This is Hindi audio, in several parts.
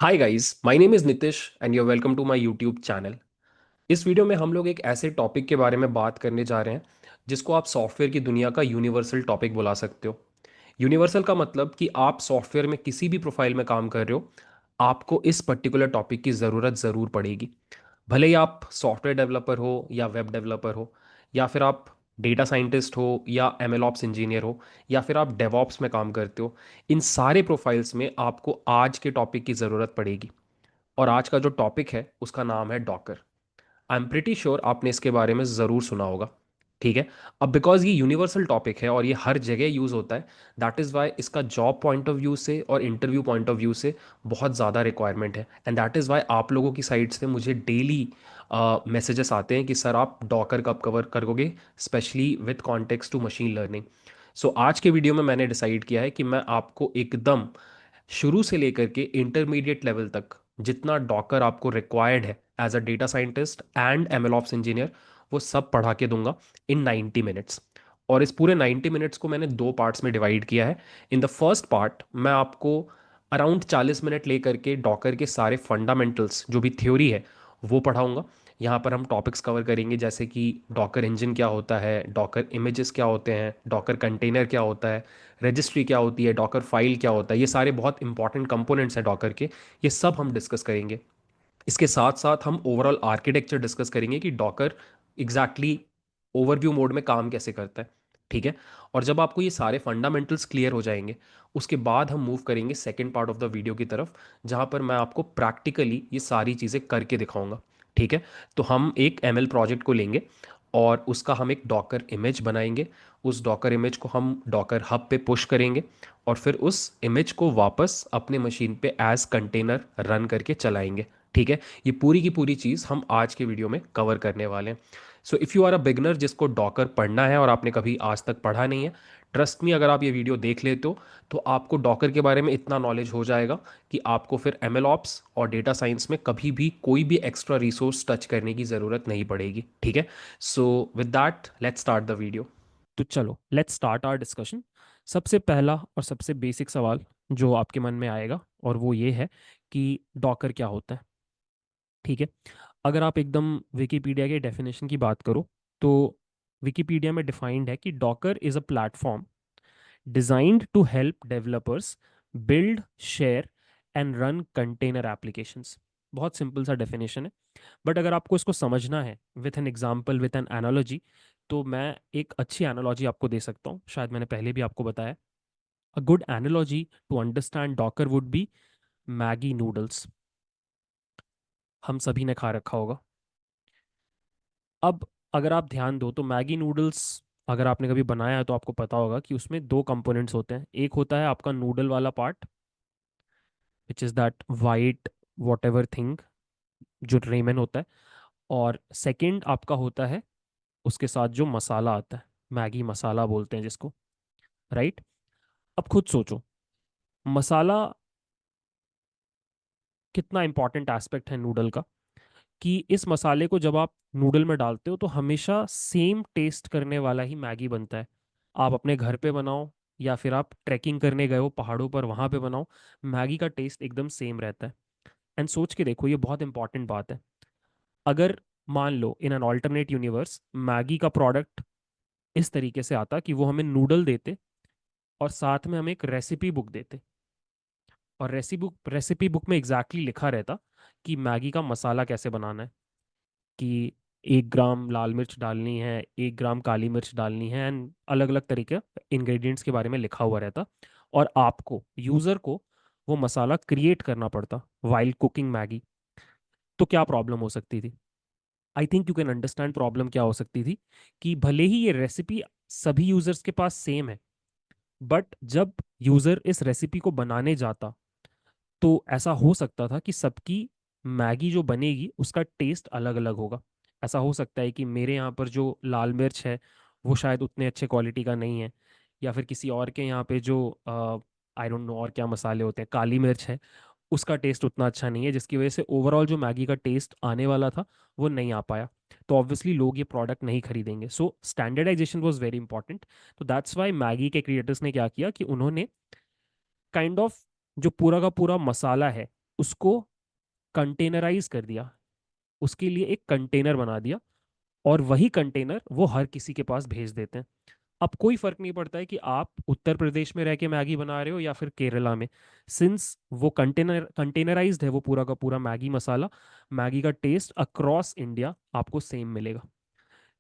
Hi guys, my name is Nitish and you are welcome to my YouTube channel. इस वीडियो में हम लोग एक ऐसे टॉपिक के बारे में बात करने जा रहे हैं जिसको आप सॉफ्टवेयर की दुनिया का यूनिवर्सल टॉपिक बुला सकते हो। यूनिवर्सल का मतलब कि आप सॉफ्टवेयर में किसी भी प्रोफाइल में काम कर रहे हो, आपको इस पर्टिकुलर टॉपिक की ज़रूरत ज़रूर पड़ेगी। भले ही आप सॉफ्टवेयर डेवलपर हो या वेब डेवलपर हो, या फिर आप डेटा साइंटिस्ट हो या एमएल ऑप्स इंजीनियर हो, या फिर आप डेवॉप्स में काम करते हो, इन सारे प्रोफाइल्स में आपको आज के टॉपिक की ज़रूरत पड़ेगी। और आज का जो टॉपिक है उसका नाम है Docker. I am pretty sure आपने इसके बारे में ज़रूर सुना होगा। ठीक है। अब बिकॉज ये यूनिवर्सल टॉपिक है और ये हर जगह यूज़ होता है, दैट इज़ वाई इसका जॉब पॉइंट ऑफ व्यू से और इंटरव्यू पॉइंट ऑफ व्यू से बहुत ज़्यादा रिक्वायरमेंट है। एंड दैट इज़ वाई आप लोगों की साइड से मुझे डेली मैसेजेस आते हैं कि सर आप डॉकर कब कवर करोगे, specially with context to machine learning. So आज के वीडियो में मैंने डिसाइड किया है कि मैं आपको एकदम शुरू से लेकर के इंटरमीडिएट लेवल तक जितना डॉकर आपको रिक्वायर्ड है as a data scientist and MLOps engineer, वो सब पढ़ा के दूंगा इन 90 मिनट्स। और इस पूरे 90 मिनट्स को मैंने दो पार्ट्स में डिवाइड किया है। इन द फर्स्ट पार्ट मैं आपको अराउंड 40 मिनट लेकर के डॉकर के सारे फंडामेंटल्स जो भी थ्योरी है वो पढ़ाऊंगा। यहाँ पर हम टॉपिक्स कवर करेंगे जैसे कि डॉकर इंजन क्या होता है, डॉकर इमेजेस क्या होते हैं, डॉकर कंटेनर क्या होता है, रजिस्ट्री क्या होती है, डॉकर फाइल क्या होता है। ये सारे बहुत इंपॉर्टेंट कंपोनेंट्स हैं डॉकर के, ये सब हम डिस्कस करेंगे। इसके साथ साथ हम ओवरऑल आर्किटेक्चर डिस्कस करेंगे कि डॉकर एग्जैक्टली ओवरव्यू मोड में काम कैसे करता है। ठीक है। और जब आपको ये सारे फंडामेंटल्स क्लियर हो जाएंगे, उसके बाद हम मूव करेंगे second part of the video की तरफ, जहां पर मैं आपको प्रैक्टिकली ये सारी चीज़ें करके दिखाऊंगा। ठीक है। तो हम एक एमएल प्रोजेक्ट को लेंगे और उसका हम एक डॉकर इमेज बनाएंगे। उस डॉकर इमेज को हम डॉकर हब पे पुश करेंगे और फिर उस इमेज को वापस अपने मशीन पे एज कंटेनर रन करके चलाएंगे। ठीक है। ये पूरी की पूरी चीज़ हम आज के वीडियो में कवर करने वाले हैं। So if you are a beginner जिसको डॉकर पढ़ना है और आपने कभी आज तक पढ़ा नहीं है, ट्रस्ट मी, अगर आप ये वीडियो देख लेते हो तो आपको डॉकर के बारे में इतना नॉलेज हो जाएगा कि आपको फिर एमएल ऑप्स और डेटा साइंस में कभी भी कोई भी एक्स्ट्रा रिसोर्स टच करने की ज़रूरत नहीं पड़ेगी। ठीक है। So with that let's start the video. तो चलो लेट्स स्टार्ट आवर डिस्कशन। सबसे पहला और सबसे बेसिक सवाल जो आपके मन में आएगा और वो ये है कि डॉकर क्या होता है। ठीक है। अगर आप एकदम विकिपीडिया के डेफिनेशन की बात करो तो विकिपीडिया में डिफाइंड है कि Docker is a platform designed to help developers build, share and run container applications. बहुत सिंपल सा डेफिनेशन है, बट अगर आपको इसको समझना है with an example, with an analogy, तो मैं एक अच्छी एनालॉजी आपको दे सकता हूँ। शायद मैंने पहले भी आपको बताया। A good analogy to understand Docker would be Maggi noodles. हम सभी ने खा रखा होगा। अब अगर आप ध्यान दो तो मैगी नूडल्स अगर आपने कभी बनाया है तो आपको पता होगा कि उसमें दो कंपोनेंट्स होते हैं। एक होता है आपका नूडल वाला part, which is that white what ever thing जो रेमन होता है। और सेकंड आपका होता है उसके साथ जो मसाला आता है, मैगी मसाला बोलते हैं जिसको, राइट। अब खुद सोचो, मसाला कितना इंपॉर्टेंट एस्पेक्ट है नूडल का, कि इस मसाले को जब आप नूडल में डालते हो तो हमेशा सेम टेस्ट करने वाला ही मैगी बनता है। आप अपने घर पे बनाओ या फिर आप ट्रैकिंग करने गए हो पहाड़ों पर वहां पे बनाओ, मैगी का टेस्ट एकदम सेम रहता है। एंड सोच के देखो, ये बहुत इंपॉर्टेंट बात है। अगर मान लो in an alternate universe Maggi का प्रोडक्ट इस तरीके से आता कि वो हमें नूडल देते और साथ में हमें एक रेसिपी बुक देते, और रेसिपी बुक में एग्जैक्टली लिखा रहता कि मैगी का मसाला कैसे बनाना है, कि 1 ग्राम लाल मिर्च डालनी है, 1 ग्राम काली मिर्च डालनी है, एंड अलग अलग तरीके इंग्रेडिएंट्स के बारे में लिखा हुआ रहता। और आपको यूजर को वो मसाला क्रिएट करना पड़ता वाइल कुकिंग मैगी। तो क्या प्रॉब्लम हो सकती थी? I think you can understand problem क्या हो सकती थी। कि भले ही ये रेसिपी सभी यूजर्स के पास सेम है, बट जब यूजर इस रेसिपी को बनाने जाता तो ऐसा हो सकता था कि सबकी मैगी जो बनेगी उसका टेस्ट अलग अलग होगा। ऐसा हो सकता है कि मेरे यहाँ पर जो लाल मिर्च है वो शायद उतने अच्छे क्वालिटी का नहीं है, या फिर किसी और के यहाँ पे जो आई डोंट नो और क्या मसाले होते हैं, काली मिर्च है, उसका टेस्ट उतना अच्छा नहीं है, जिसकी वजह से ओवरऑल जो मैगी का टेस्ट आने वाला था वो नहीं आ पाया। तो ऑब्वियसली लोग ये प्रोडक्ट नहीं खरीदेंगे। सो स्टैंडर्डाइजेशन वॉज वेरी इंपॉर्टेंट। तो दैट्स वाई मैगी के क्रिएटर्स ने क्या किया कि उन्होंने काइंड ऑफ जो पूरा का पूरा मसाला है उसको कंटेनराइज कर दिया, उसके लिए एक कंटेनर बना दिया, और वही कंटेनर वो हर किसी के पास भेज देते हैं। अब कोई फर्क नहीं पड़ता है कि आप उत्तर प्रदेश में रह के मैगी बना रहे हो या फिर केरला में, सिंस वो कंटेनराइज्ड है, वो पूरा का पूरा मैगी मसाला, मैगी का टेस्ट अक्रॉस इंडिया आपको सेम मिलेगा।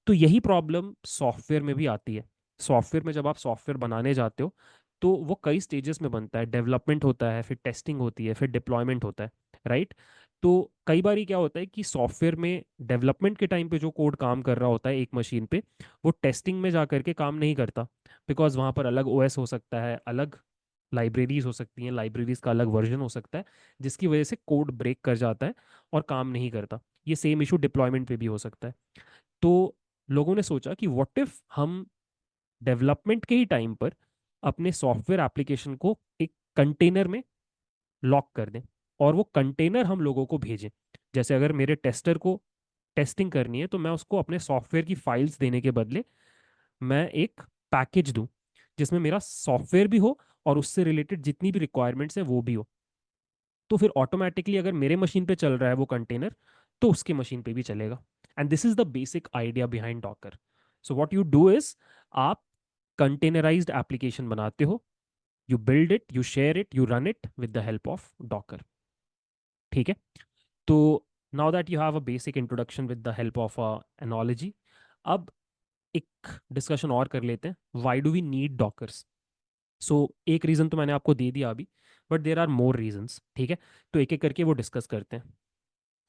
तो यही प्रॉब्लम सॉफ्टवेयर में भी आती है। सॉफ्टवेयर में जब आप सॉफ्टवेयर बनाने जाते हो, तो वो कई स्टेजेस में बनता है, डेवलपमेंट होता है, फिर टेस्टिंग होती है, फिर डिप्लॉयमेंट होता है, राइट। तो कई बार क्या होता है कि सॉफ्टवेयर में डेवलपमेंट के टाइम पे जो कोड काम कर रहा होता है एक मशीन पे, वो टेस्टिंग में जा करके काम नहीं करता, बिकॉज वहाँ पर अलग ओएस हो सकता है, अलग लाइब्रेरीज हो सकती हैं, लाइब्रेरीज का अलग वर्जन हो सकता है, जिसकी वजह से कोड ब्रेक कर जाता है और काम नहीं करता। ये सेम इशू डिप्लॉयमेंट पे भी हो सकता है। तो लोगों ने सोचा कि व्हाट इफ हम डेवलपमेंट के ही टाइम पर अपने सॉफ्टवेयर एप्लीकेशन को एक कंटेनर में लॉक कर दें, और वो कंटेनर हम लोगों को भेजें। जैसे अगर मेरे टेस्टर को टेस्टिंग करनी है, तो मैं उसको अपने सॉफ्टवेयर की फाइल्स देने के बदले मैं एक पैकेज दूं जिसमें मेरा सॉफ्टवेयर भी हो और उससे रिलेटेड जितनी भी रिक्वायरमेंट्स है वो भी हो। तो फिर ऑटोमेटिकली अगर मेरे मशीन पे चल रहा है वो कंटेनर, तो उसके मशीन पे भी चलेगा। And this is the basic idea behind Docker. So what you do is, आप कंटेनराइज्ड एप्लीकेशन बनाते हो, you build it, you share it, you run it with the help of Docker. ठीक है। तो now that you have a basic introduction with the help of an analogy, अब एक डिस्कशन और कर लेते हैं, why do we need Dockers. So एक रीजन तो मैंने आपको दे दिया अभी, but there are more reasons, ठीक है। तो एक एक करके वो डिस्कस करते हैं।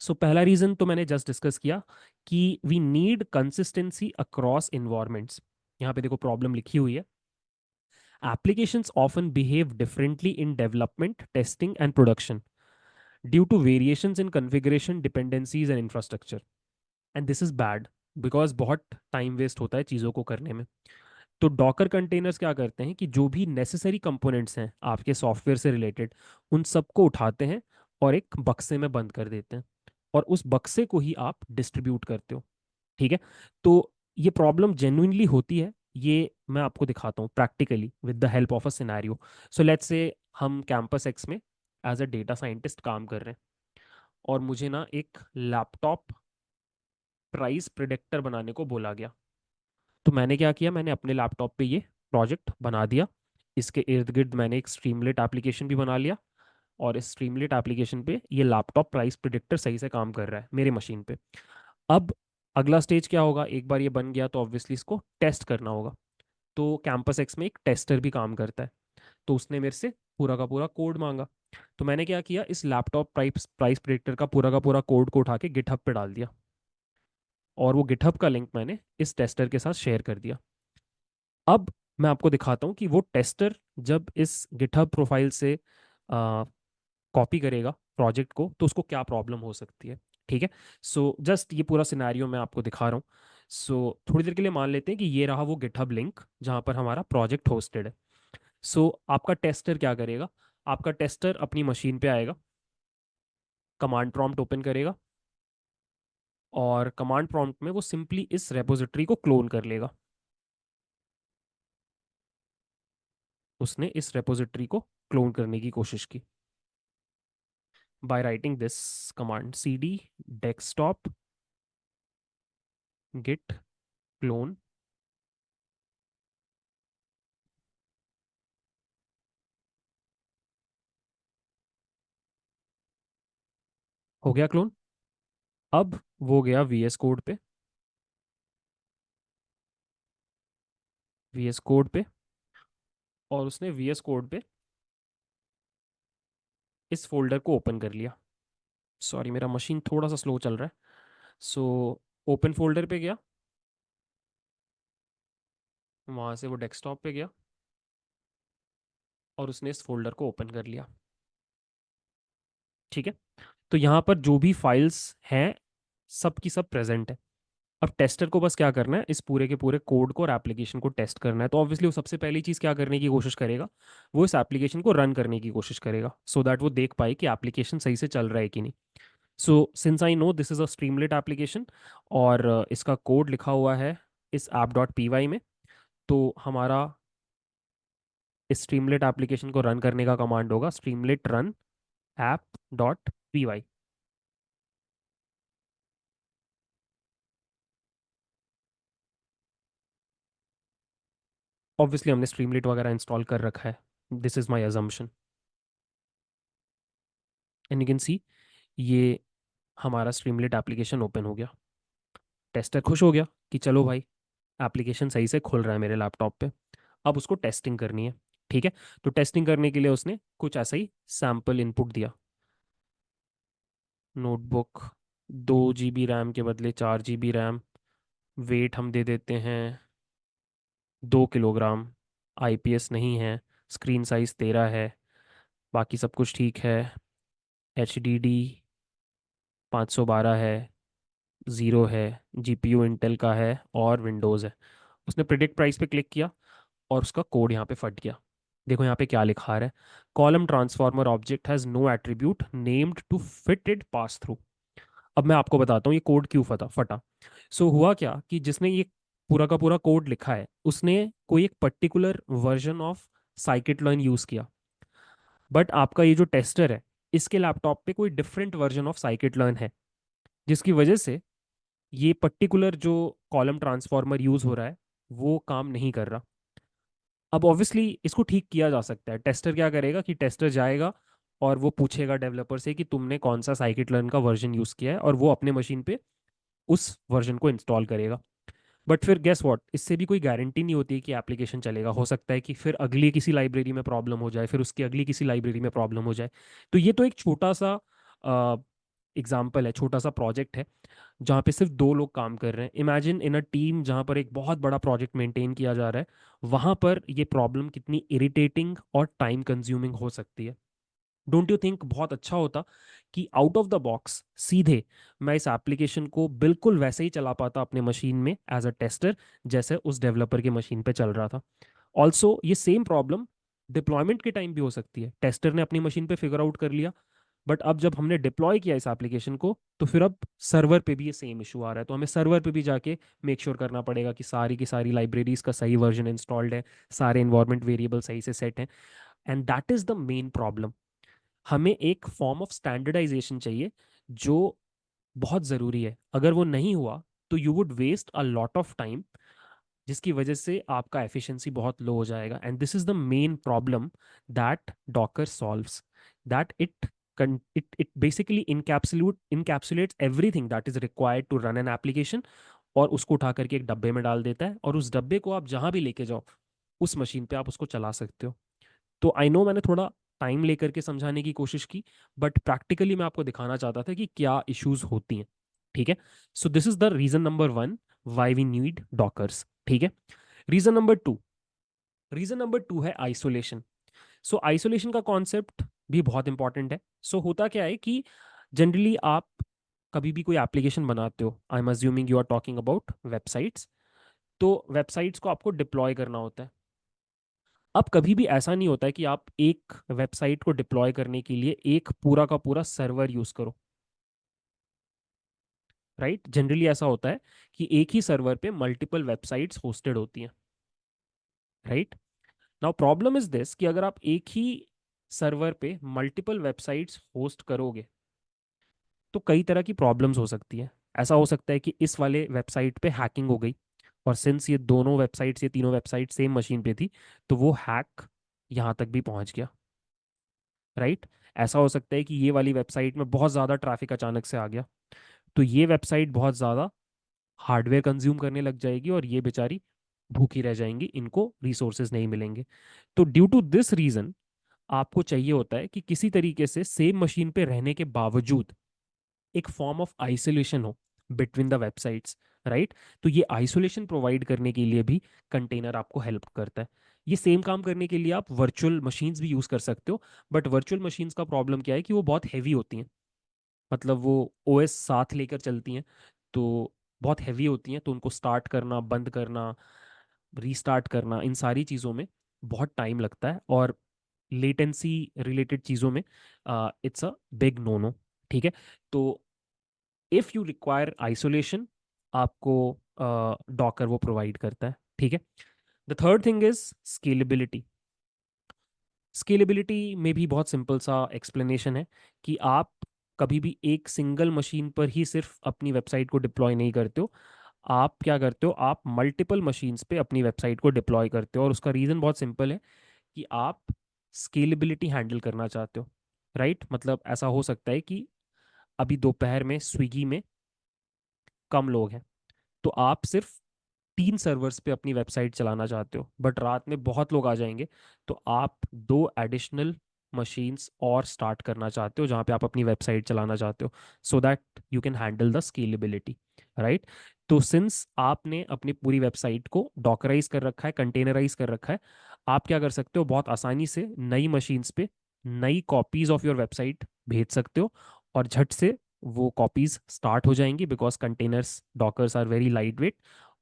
सो पहला रीजन तो मैंने जस्ट डिस्कस किया कि we need consistency across environments. यहाँ पे देखो प्रॉब्लम लिखी हुई है, applications often behave differently in development, testing, and production due to variations in configuration, dependencies, and infrastructure. And this is bad because बहुत टाइम वेस्ट होता है चीज़ों को करने में। तो डॉकर कंटेनर्स क्या करते हैं कि जो भी नेसेसरी कंपोनेंट्स हैं आपके सॉफ्टवेयर से रिलेटेड, उन सबको उठाते हैं और एक बक्से में बंद कर देते हैं, और उस बक्से को ही आप डिस्ट्रीब्यूट करते हो। ठीक है। तो ये प्रॉब्लम जेन्युइनली होती है, ये मैं आपको दिखाता हूँ practically with the help of a scenario. So let's say हम कैंपस एक्स में एज अ डेटा साइंटिस्ट काम कर रहे हैं, और मुझे ना एक लैपटॉप प्राइस प्रिडिक्टर बनाने को बोला गया। तो मैंने क्या किया, मैंने अपने लैपटॉप पे ये प्रोजेक्ट बना दिया। इसके इर्द गिर्द मैंने एक स्ट्रीमलेट एप्लीकेशन भी बना लिया, और इस स्ट्रीमलेट एप्लीकेशन पे ये लैपटॉप प्राइस प्रिडिक्टर सही से काम कर रहा है मेरे मशीन पे। अब अगला स्टेज क्या होगा, एक बार ये बन गया तो ऑब्वियसली इसको टेस्ट करना होगा। तो कैंपस एक्स में एक टेस्टर भी काम करता है। तो उसने मेरे से पूरा का पूरा कोड मांगा। तो मैंने क्या किया, इस लैपटॉप प्राइस प्राइस प्रिडिक्टर का पूरा कोड को उठा के गिटहब पे डाल दिया, और वो गिटहब का लिंक मैंने इस टेस्टर के साथ शेयर कर दिया। अब मैं आपको दिखाता हूँ कि वो टेस्टर जब इस गिटहब प्रोफाइल से कॉपी करेगा प्रोजेक्ट को, तो उसको क्या प्रॉब्लम हो सकती है। ठीक है। सो जस्ट ये पूरा सिनेरियो मैं आपको दिखा रहा हूँ। सो थोड़ी देर के लिए मान लेते हैं कि ये रहा वो गिटहब लिंक जहाँ पर हमारा प्रोजेक्ट होस्टेड है। सो आपका टेस्टर क्या करेगा, आपका टेस्टर अपनी मशीन पे आएगा, कमांड प्रॉम्प्ट ओपन करेगा, और कमांड प्रॉम्प्ट में वो सिंपली इस रेपोजिटरी को क्लोन कर लेगा। उसने इस रेपोजिटरी को क्लोन करने की कोशिश की by writing this command cd desktop git clone। हो गया क्लोन। अब वो गया VS कोड पे, VS कोड पे, और उसने VS कोड पे इस फोल्डर को ओपन कर लिया। सॉरी मेरा मशीन थोड़ा सा स्लो चल रहा है। सो ओपन फोल्डर पे गया, वहाँ से वो डेस्कटॉप पे गया, और उसने इस फोल्डर को ओपन कर लिया। ठीक है। तो यहाँ पर जो भी फाइल्स हैं सब की सब प्रेजेंट है। अब टेस्टर को बस क्या करना है, इस पूरे के पूरे कोड को और एप्लीकेशन को टेस्ट करना है। तो ऑब्वियसली वो सबसे पहली चीज़ क्या करने की कोशिश करेगा, वो इस एप्लीकेशन को रन करने की कोशिश करेगा, सो दैट वो देख पाए कि एप्लीकेशन सही से चल रहा है कि नहीं। So since I know this is a Streamlit application, और इसका कोड लिखा हुआ है इस app.py में, तो हमारा इस स्ट्रीमलेट एप्लीकेशन को रन करने का कमांड होगा स्ट्रीमलेट रन app.py। ऑब्वियसली हमने स्ट्रीमलीट वगैरह इंस्टॉल कर रखा है, this is my assumption. And you can see ये हमारा स्ट्रीमलीट एप्लीकेशन ओपन हो गया। टेस्टर खुश हो गया कि चलो भाई एप्लीकेशन सही से खुल रहा है मेरे लैपटॉप पे। अब उसको टेस्टिंग करनी है। ठीक है, तो टेस्टिंग करने के लिए उसने कुछ ऐसा ही सैम्पल इनपुट दिया। नोटबुक 2 GB रैम के बदले 4 GB रैम, वेट हम दे देते हैं 2 किलोग्राम, आईपीएस नहीं है, स्क्रीन साइज 13 है, बाकी सब कुछ ठीक है, HDD 512 है, ज़ीरो है, जीपीयू इंटेल का है और विंडोज़ है। उसने प्रिडिक्ट प्राइस पे क्लिक किया और उसका कोड यहाँ पे फट गया। देखो यहाँ पे क्या लिखा है, column transformer object has no attribute named to fit it pass through. अब मैं आपको बताता हूँ ये कोड क्यों फटा फटा। हुआ क्या कि जिसने ये पूरा का पूरा कोड लिखा है उसने कोई एक particular version of scikit learn use किया, बट आपका ये जो टेस्टर है इसके लैपटॉप पे कोई different version of scikit learn है, जिसकी वजह से ये पर्टिकुलर जो कॉलम ट्रांसफॉर्मर यूज़ हो रहा है वो काम नहीं कर रहा। अब ऑब्वियसली इसको ठीक किया जा सकता है। टेस्टर क्या करेगा कि टेस्टर जाएगा और वो पूछेगा डेवलपर से कि तुमने कौन सा साइकिट लर्न का वर्जन यूज़ किया है, और वो अपने मशीन पे उस वर्जन को इंस्टॉल करेगा। बट फिर गेस व्हाट, इससे भी कोई गारंटी नहीं होती है कि एप्लीकेशन चलेगा। हो सकता है कि फिर अगली किसी लाइब्रेरी में प्रॉब्लम हो जाए, फिर उसकी अगली किसी लाइब्रेरी में प्रॉब्लम हो जाए। तो ये तो एक छोटा सा एग्जाम्पल है, छोटा सा प्रोजेक्ट है जहाँ पे सिर्फ 2 लोग काम कर रहे हैं। इमेजिन इन अ टीम जहाँ पर एक बहुत बड़ा प्रोजेक्ट मेंटेन किया जा रहा है, वहाँ पर ये प्रॉब्लम कितनी इरिटेटिंग और टाइम कंज्यूमिंग हो सकती है। डोंट यू थिंक बहुत अच्छा होता कि आउट ऑफ द बॉक्स सीधे मैं इस एप्लीकेशन को बिल्कुल वैसे ही चला पाता अपने मशीन में एज अ टेस्टर जैसे उस डेवलपर की मशीन पे चल रहा था। ऑल्सो ये सेम प्रॉब्लम डिप्लॉयमेंट के टाइम भी हो सकती है। टेस्टर ने अपनी मशीन पे फिगर आउट कर लिया, बट अब जब हमने डिप्लॉय किया इस एप्लीकेशन को तो फिर अब सर्वर पे भी ये सेम इशू आ रहा है। तो हमें सर्वर पे भी जाके मेक श्योर करना पड़ेगा कि सारी की सारी लाइब्रेरीज का सही वर्जन इंस्टॉल्ड है, सारे इन्वायरमेंट वेरिएबल सही से सेट हैं। And that is the main problem. हमें एक फॉर्म ऑफ स्टैंडर्डाइजेशन चाहिए जो बहुत ज़रूरी है। अगर वो नहीं हुआ तो you would waste a lot of time, जिसकी वजह से आपका एफिशिएंसी बहुत लो हो जाएगा। And this is the main problem that Docker solves, that it basically encapsulates everything that is required to run an application, और उसको उठा करके एक डब्बे में डाल देता है, और उस डब्बे को आप जहां भी लेके जाओ उस मशीन पे आप उसको चला सकते हो। तो आई नो मैंने थोड़ा टाइम लेकर के समझाने की कोशिश की, बट प्रैक्टिकली मैं आपको दिखाना चाहता था कि क्या इश्यूज होती हैं। ठीक है, so this is the reason number 1 why we need Dockers. ठीक है, रीजन नंबर 2, रीजन नंबर 2 है आइसोलेशन। आइसोलेशन का कॉन्सेप्ट भी बहुत इंपॉर्टेंट है। होता क्या है कि जनरली आप कभी भी कोई एप्लीकेशन बनाते हो, I am assuming you are talking about websites, तो वेबसाइट्स को आपको डिप्लॉय करना होता है। अब कभी भी ऐसा नहीं होता है कि आप एक वेबसाइट को डिप्लॉय करने के लिए एक पूरा का पूरा सर्वर यूज करो। राइट, जनरली ऐसा होता है कि एक ही सर्वर पे मल्टीपल वेबसाइट्स होस्टेड होती हैं। Right, now problem is this कि अगर आप एक ही सर्वर पे मल्टीपल वेबसाइट्स होस्ट करोगे तो कई तरह की प्रॉब्लम्स हो सकती है। ऐसा हो सकता है कि इस वाले वेबसाइट पे हैकिंग हो गई, और सिंस ये दोनों वेबसाइट्स, ये तीनों वेबसाइट सेम मशीन पे थी, तो वो हैक यहाँ तक भी पहुँच गया। राइट, ऐसा हो सकता है कि ये वाली वेबसाइट में बहुत ज़्यादा ट्रैफिक अचानक से आ गया, तो ये वेबसाइट बहुत ज़्यादा हार्डवेयर कंज्यूम करने लग जाएगी और ये बेचारी भूखी रह जाएंगी, इनको रिसोर्सेज नहीं मिलेंगे। तो ड्यू टू दिस रीज़न आपको चाहिए होता है कि किसी तरीके से सेम मशीन पे रहने के बावजूद एक फॉर्म ऑफ आइसोलेशन हो बिटवीन द वेबसाइट्स। राइट, तो ये आइसोलेशन प्रोवाइड करने के लिए भी कंटेनर आपको हेल्प करता है। ये सेम काम करने के लिए आप वर्चुअल मशीन्स भी यूज़ कर सकते हो, बट वर्चुअल मशीन्स का प्रॉब्लम क्या है कि वो बहुत हैवी होती हैं। मतलब वो ओएस साथ लेकर चलती हैं, तो बहुत हैवी होती हैं, तो उनको स्टार्ट करना, बंद करना, रीस्टार्ट करना, इन सारी चीज़ों में बहुत टाइम लगता है, और लेटेंसी रिलेटेड चीज़ों में it's a big no no. ठीक है, तो इफ़ यू रिक्वायर आइसोलेशन, आपको डॉकर वो प्रोवाइड करता है। ठीक है, the third thing is scalability. Scalability में भी बहुत सिंपल सा एक्सप्लेनेशन है कि आप कभी भी एक सिंगल मशीन पर ही सिर्फ अपनी वेबसाइट को डिप्लॉय नहीं करते हो। आप क्या करते हो, आप मल्टीपल मशीन्स पे अपनी वेबसाइट को डिप्लॉय करते हो, और उसका रीज़न बहुत सिंपल है कि आप स्केलेबिलिटी हैंडल करना चाहते हो। राइट, मतलब ऐसा हो सकता है कि अभी दोपहर में स्विगी में कम लोग हैं, तो आप सिर्फ 3 सर्वर्स पे अपनी वेबसाइट चलाना चाहते हो, बट रात में बहुत लोग आ जाएंगे, तो आप 2 एडिशनल मशीन्स और स्टार्ट करना चाहते हो जहाँ पे आप अपनी वेबसाइट चलाना चाहते हो, so that you can handle the scalability. Right, तो सिंस आपने अपनी पूरी वेबसाइट को डॉकराइज कर रखा है, कंटेनराइज कर रखा है, आप क्या कर सकते हो, बहुत आसानी से नई मशीन्स पे नई कॉपीज ऑफ योर वेबसाइट भेज सकते हो, और झट से वो कॉपीज स्टार्ट हो जाएंगी, because containers Dockers are very lightweight,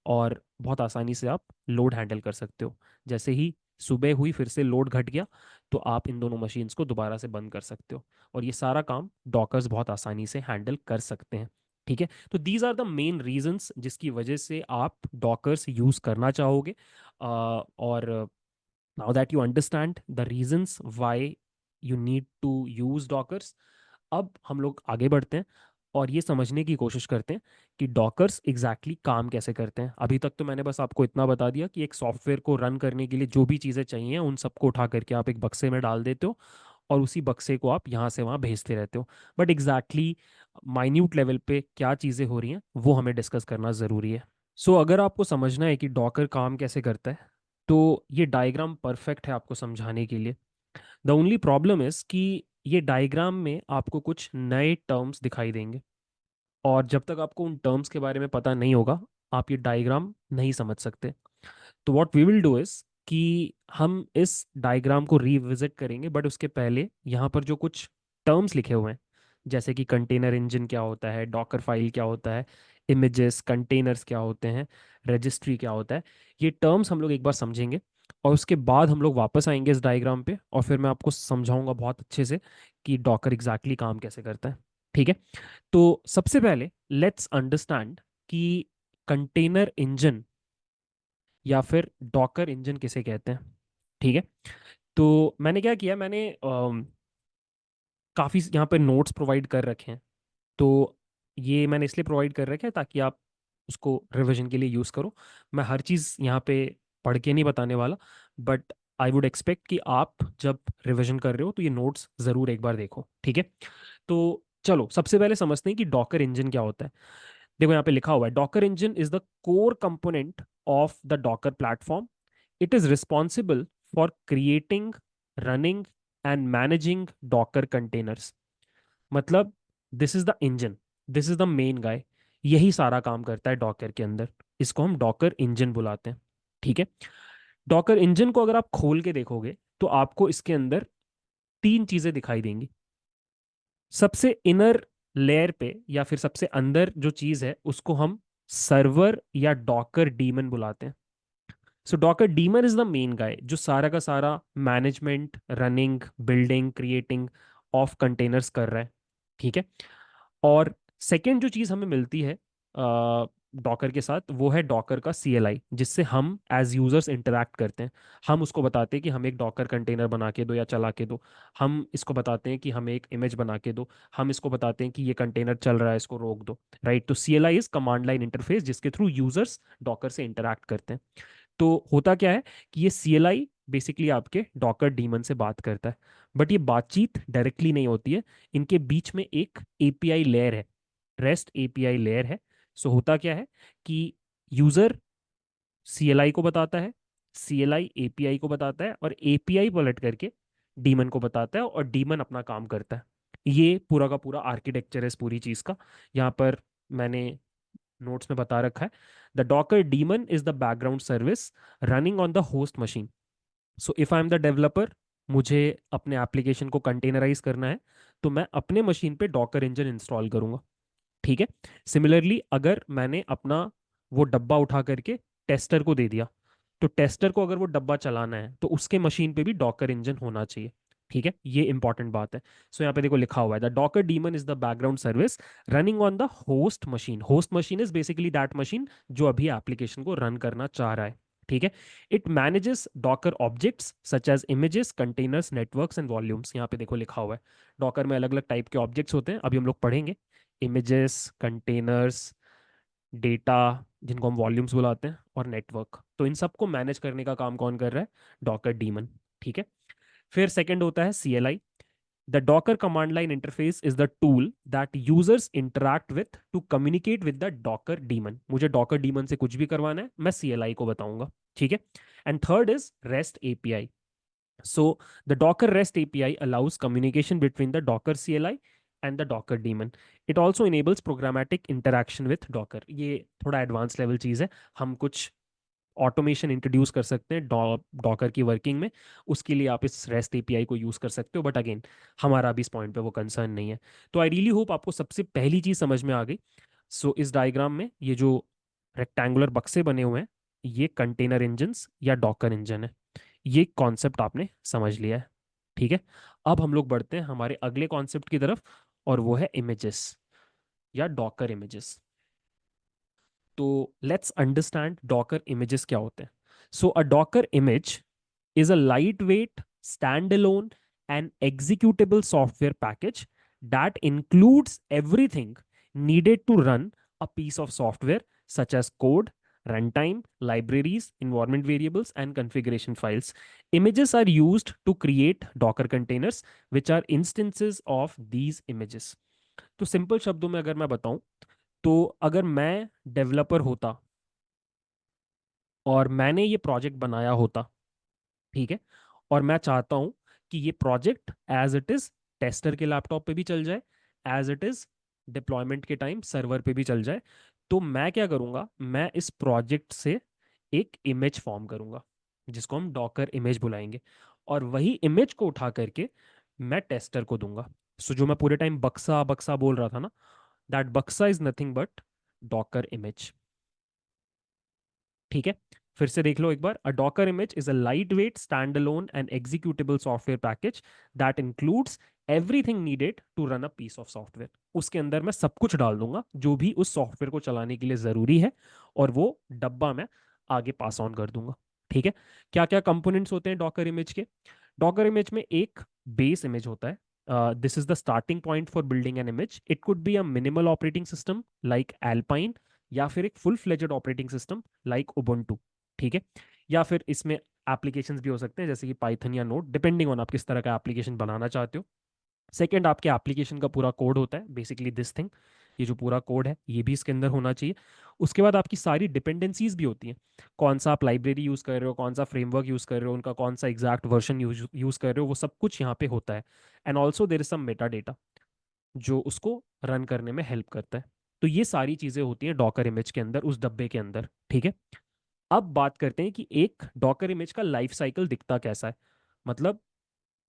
और बहुत आसानी से आप लोड हैंडल कर सकते हो। जैसे ही सुबह हुई, फिर से लोड घट गया, तो आप इन दोनों मशीन्स को दोबारा से बंद कर सकते हो, और ये सारा काम डॉकर्स बहुत आसानी से हैंडल कर सकते हैं। ठीक है, तो these are the main reasons जिसकी वजह से आप डॉकर्स यूज करना चाहोगे। और now that you understand the reasons why you need to use Dockers, अब हम लोग आगे बढ़ते हैं और ये समझने की कोशिश करते हैं कि डॉकर्स एग्जैक्टली काम कैसे करते हैं। अभी तक तो मैंने बस आपको इतना बता दिया कि एक सॉफ्टवेयर को रन करने के लिए जो भी चीज़ें चाहिए उन सबको उठा करके आप एक बक्से में डाल देते हो, और उसी बक्से को आप यहाँ से वहाँ भेजते रहते हो। बट एग्जैक्टली माइन्यूट लेवल पे क्या चीज़ें हो रही हैं वो हमें डिस्कस करना ज़रूरी है। सो अगर आपको समझना है कि डॉकर काम कैसे करता है, तो ये डायग्राम परफेक्ट है आपको समझाने के लिए। द ओनली प्रॉब्लम इज कि ये डायग्राम में आपको कुछ नए टर्म्स दिखाई देंगे, और जब तक आपको उन टर्म्स के बारे में पता नहीं होगा, आप ये डायग्राम नहीं समझ सकते। तो what we will do is कि हम इस डायग्राम को रिविजिट करेंगे, बट उसके पहले यहाँ पर जो कुछ टर्म्स लिखे हुए हैं, जैसे कि कंटेनर इंजन क्या होता है, डॉकर फाइल क्या होता है, इमेजेस कंटेनर्स क्या होते हैं, रजिस्ट्री क्या होता है, ये टर्म्स हम लोग एक बार समझेंगे, और उसके बाद हम लोग वापस आएंगे इस डायग्राम पे, और फिर मैं आपको समझाऊंगा बहुत अच्छे से कि डॉकर एग्जैक्टली काम कैसे करता है। ठीक है, तो सबसे पहले लेट्स अंडरस्टैंड कि कंटेनर इंजन या फिर डॉकर इंजन किसे कहते हैं। ठीक है, तो मैंने क्या किया, मैंने काफ़ी यहाँ पे नोट्स प्रोवाइड कर रखे हैं। तो ये मैंने इसलिए प्रोवाइड कर रखे हैं ताकि आप उसको रिवीजन के लिए यूज़ करो। मैं हर चीज़ यहाँ पे पढ़ के नहीं बताने वाला, बट आई वुड एक्सपेक्ट कि आप जब रिवीजन कर रहे हो तो ये नोट्स ज़रूर एक बार देखो। ठीक है, तो चलो सबसे पहले समझते हैं कि डॉकर इंजन क्या होता है। देखो यहाँ पे लिखा हुआ है, Docker engine is the core component of the Docker platform. It is responsible for creating, running and managing Docker containers. मतलब this is the engine, this is the main guy, यही सारा काम करता है डॉकर के अंदर। इसको हम डॉकर इंजन बुलाते हैं। ठीक है, डॉकर इंजन को अगर आप खोल के देखोगे तो आपको इसके अंदर 3 चीजें दिखाई देंगी। सबसे इनर लेयर पे या फिर सबसे अंदर जो चीज है उसको हम सर्वर या डॉकर डीमन बुलाते हैं। So Docker daemon is the main guy जो सारा का सारा management, running, building, creating of containers कर रहा है। ठीक है, और सेकेंड जो चीज़ हमें मिलती है डॉकर के साथ, वो है डॉकर का CLI, जिससे हम एज यूजर्स इंटरैक्ट करते हैं। हम उसको बताते हैं कि हमें एक डॉकर कंटेनर बना के दो या चला के दो, हम इसको बताते हैं कि हमें एक इमेज बना के दो, हम इसको बताते हैं कि ये कंटेनर चल रहा है इसको रोक दो। राइट, तो CLI is command line interface जिसके थ्रू यूजर्स डॉकर से इंटरैक्ट करते हैं। तो होता क्या है कि ये CLI बेसिकली आपके डॉकर डीमन से बात करता है, बट ये बातचीत डायरेक्टली नहीं होती है। इनके बीच में एक API लेयर है, रेस्ट API लेयर है। सो होता क्या है कि यूजर CLI को बताता है, CLI API को बताता है, और API पलट करके डीमन को बताता है, और डीमन अपना काम करता है। ये पूरा का पूरा आर्किटेक्चर है इस पूरी चीज का। यहाँ पर मैंने नोट्स में बता रखा है, the Docker daemon is the background service running on the host machine. So if I am the developer, मुझे अपने एप्लीकेशन को कंटेनराइज करना है, तो मैं अपने मशीन पे डॉकर इंजन इंस्टॉल करूंगा। ठीक है, सिमिलरली अगर मैंने अपना वो डब्बा उठा करके टेस्टर को दे दिया, तो टेस्टर को अगर वो डब्बा चलाना है तो उसके मशीन पे भी डॉकर इंजन होना चाहिए। ठीक है, ये इंपॉर्टेंट बात है। सो यहाँ पे देखो लिखा हुआ है, the Docker daemon is the background service running on the host machine. Host machine is basically that machine जो अभी एप्लीकेशन को रन करना चाह रहा है। ठीक है। It manages Docker objects such as images, containers, networks and volumes. यहाँ पे देखो लिखा हुआ है, डॉकर में अलग अलग टाइप के ऑब्जेक्ट्स होते हैं, अभी हम लोग पढ़ेंगे। इमेजेस, कंटेनर्स, डेटा जिनको हम वॉल्यूम्स बुलाते हैं, और नेटवर्क। तो इन सबको मैनेज करने का काम कौन कर रहा है? Docker demon. ठीक है। फिर सेकंड होता है CLI। The Docker command line interface is the tool that users interact with to communicate with the Docker daemon. मुझे Docker daemon से कुछ भी करवाना है, मैं CLI को बताऊंगा। ठीक है। And third is REST API. So the Docker REST API allows communication between the Docker CLI and the Docker daemon. It also enables programmatic interaction with Docker. ये थोड़ा एडवांस लेवल चीज़ है, हम कुछ ऑटोमेशन इंट्रोड्यूस कर सकते हैं डॉकर की वर्किंग में। उसके लिए आप इस रेस्ट एपीआई को यूज़ कर सकते हो, बट अगेन हमारा अभी इस पॉइंट पे वो कंसर्न नहीं है। तो आई रियली होप आपको सबसे पहली चीज़ समझ में आ गई। सो इस डायग्राम में ये जो रेक्टेंगुलर बक्से बने हुए हैं, ये कंटेनर इंजन्स या डॉकर इंजन है। ये कॉन्सेप्ट आपने समझ लिया है। ठीक है। अब हम लोग बढ़ते हैं हमारे अगले कॉन्सेप्ट की तरफ, और वो है इमेजेस या डॉकर इमेजेस। तो लेट्स अंडरस्टैंड डॉकर इमेजेस क्या होते हैं। So a Docker image is a lightweight, standalone, and executable software package that includes everything needed to run a piece of software, such as code, runtime, libraries, environment variables, and configuration files. Images are used to create Docker containers, which are instances of these images. तो सिंपल शब्दों में अगर मैं बताऊं, तो अगर मैं डेवलपर होता और मैंने ये प्रोजेक्ट बनाया होता, ठीक है, और मैं चाहता हूं कि ये project as it is tester के लैपटॉप पे भी चल जाए, एज इट इज डिप्लॉयमेंट के टाइम सर्वर पे भी चल जाए, तो मैं क्या करूंगा, मैं इस प्रोजेक्ट से एक इमेज फॉर्म करूंगा जिसको हम डॉकर इमेज बुलाएंगे, और वही इमेज को उठा करके मैं टेस्टर को दूंगा। सो जो मैं पूरे टाइम बक्सा बक्सा बोल रहा था ना, दैट बक्सा is nothing but Docker image. ठीक है। फिर से देख लो एक बार, a Docker image is a lightweight standalone and executable software package that includes everything needed to run a piece of software. उसके अंदर मैं सब कुछ डाल दूंगा जो भी उस सॉफ्टवेयर को चलाने के लिए जरूरी है, और वो डब्बा मैं आगे पास ऑन कर दूंगा। ठीक है। क्या क्या कंपोनेंट्स होते हैं डॉकर इमेज के? डॉकर इमेज में एक बेस इमेज होता है। This is the starting point for building an image. It could be a minimal operating system like alpine, या फिर एक full fledged operating system like Ubuntu. ठीक है। या फिर इसमें एप्लीकेशंस भी हो सकते हैं जैसे कि पाइथन या नोड, डिपेंडिंग ऑन आप किस तरह का एप्लीकेशन बनाना चाहते हो। सेकेंड, आपके एप्लीकेशन का पूरा कोड होता है, बेसिकली दिस थिंग, ये जो पूरा कोड है ये भी इसके अंदर होना चाहिए। उसके बाद आपकी सारी डिपेंडेंसीज भी होती हैं, कौन सा आप लाइब्रेरी यूज़ कर रहे हो, कौन सा फ्रेमवर्क यूज़ कर रहे हो, उनका कौन सा एग्जैक्ट वर्जन यूज़ कर रहे हो, वो सब कुछ यहाँ पे होता है। And also there is some metadata जो उसको रन करने में हेल्प करता है। तो ये सारी चीज़ें होती हैं डॉकर इमेज के अंदर, उस डब्बे के अंदर। ठीक है। अब बात करते हैं कि एक डॉकर इमेज का लाइफ साइकिल दिखता कैसा है, मतलब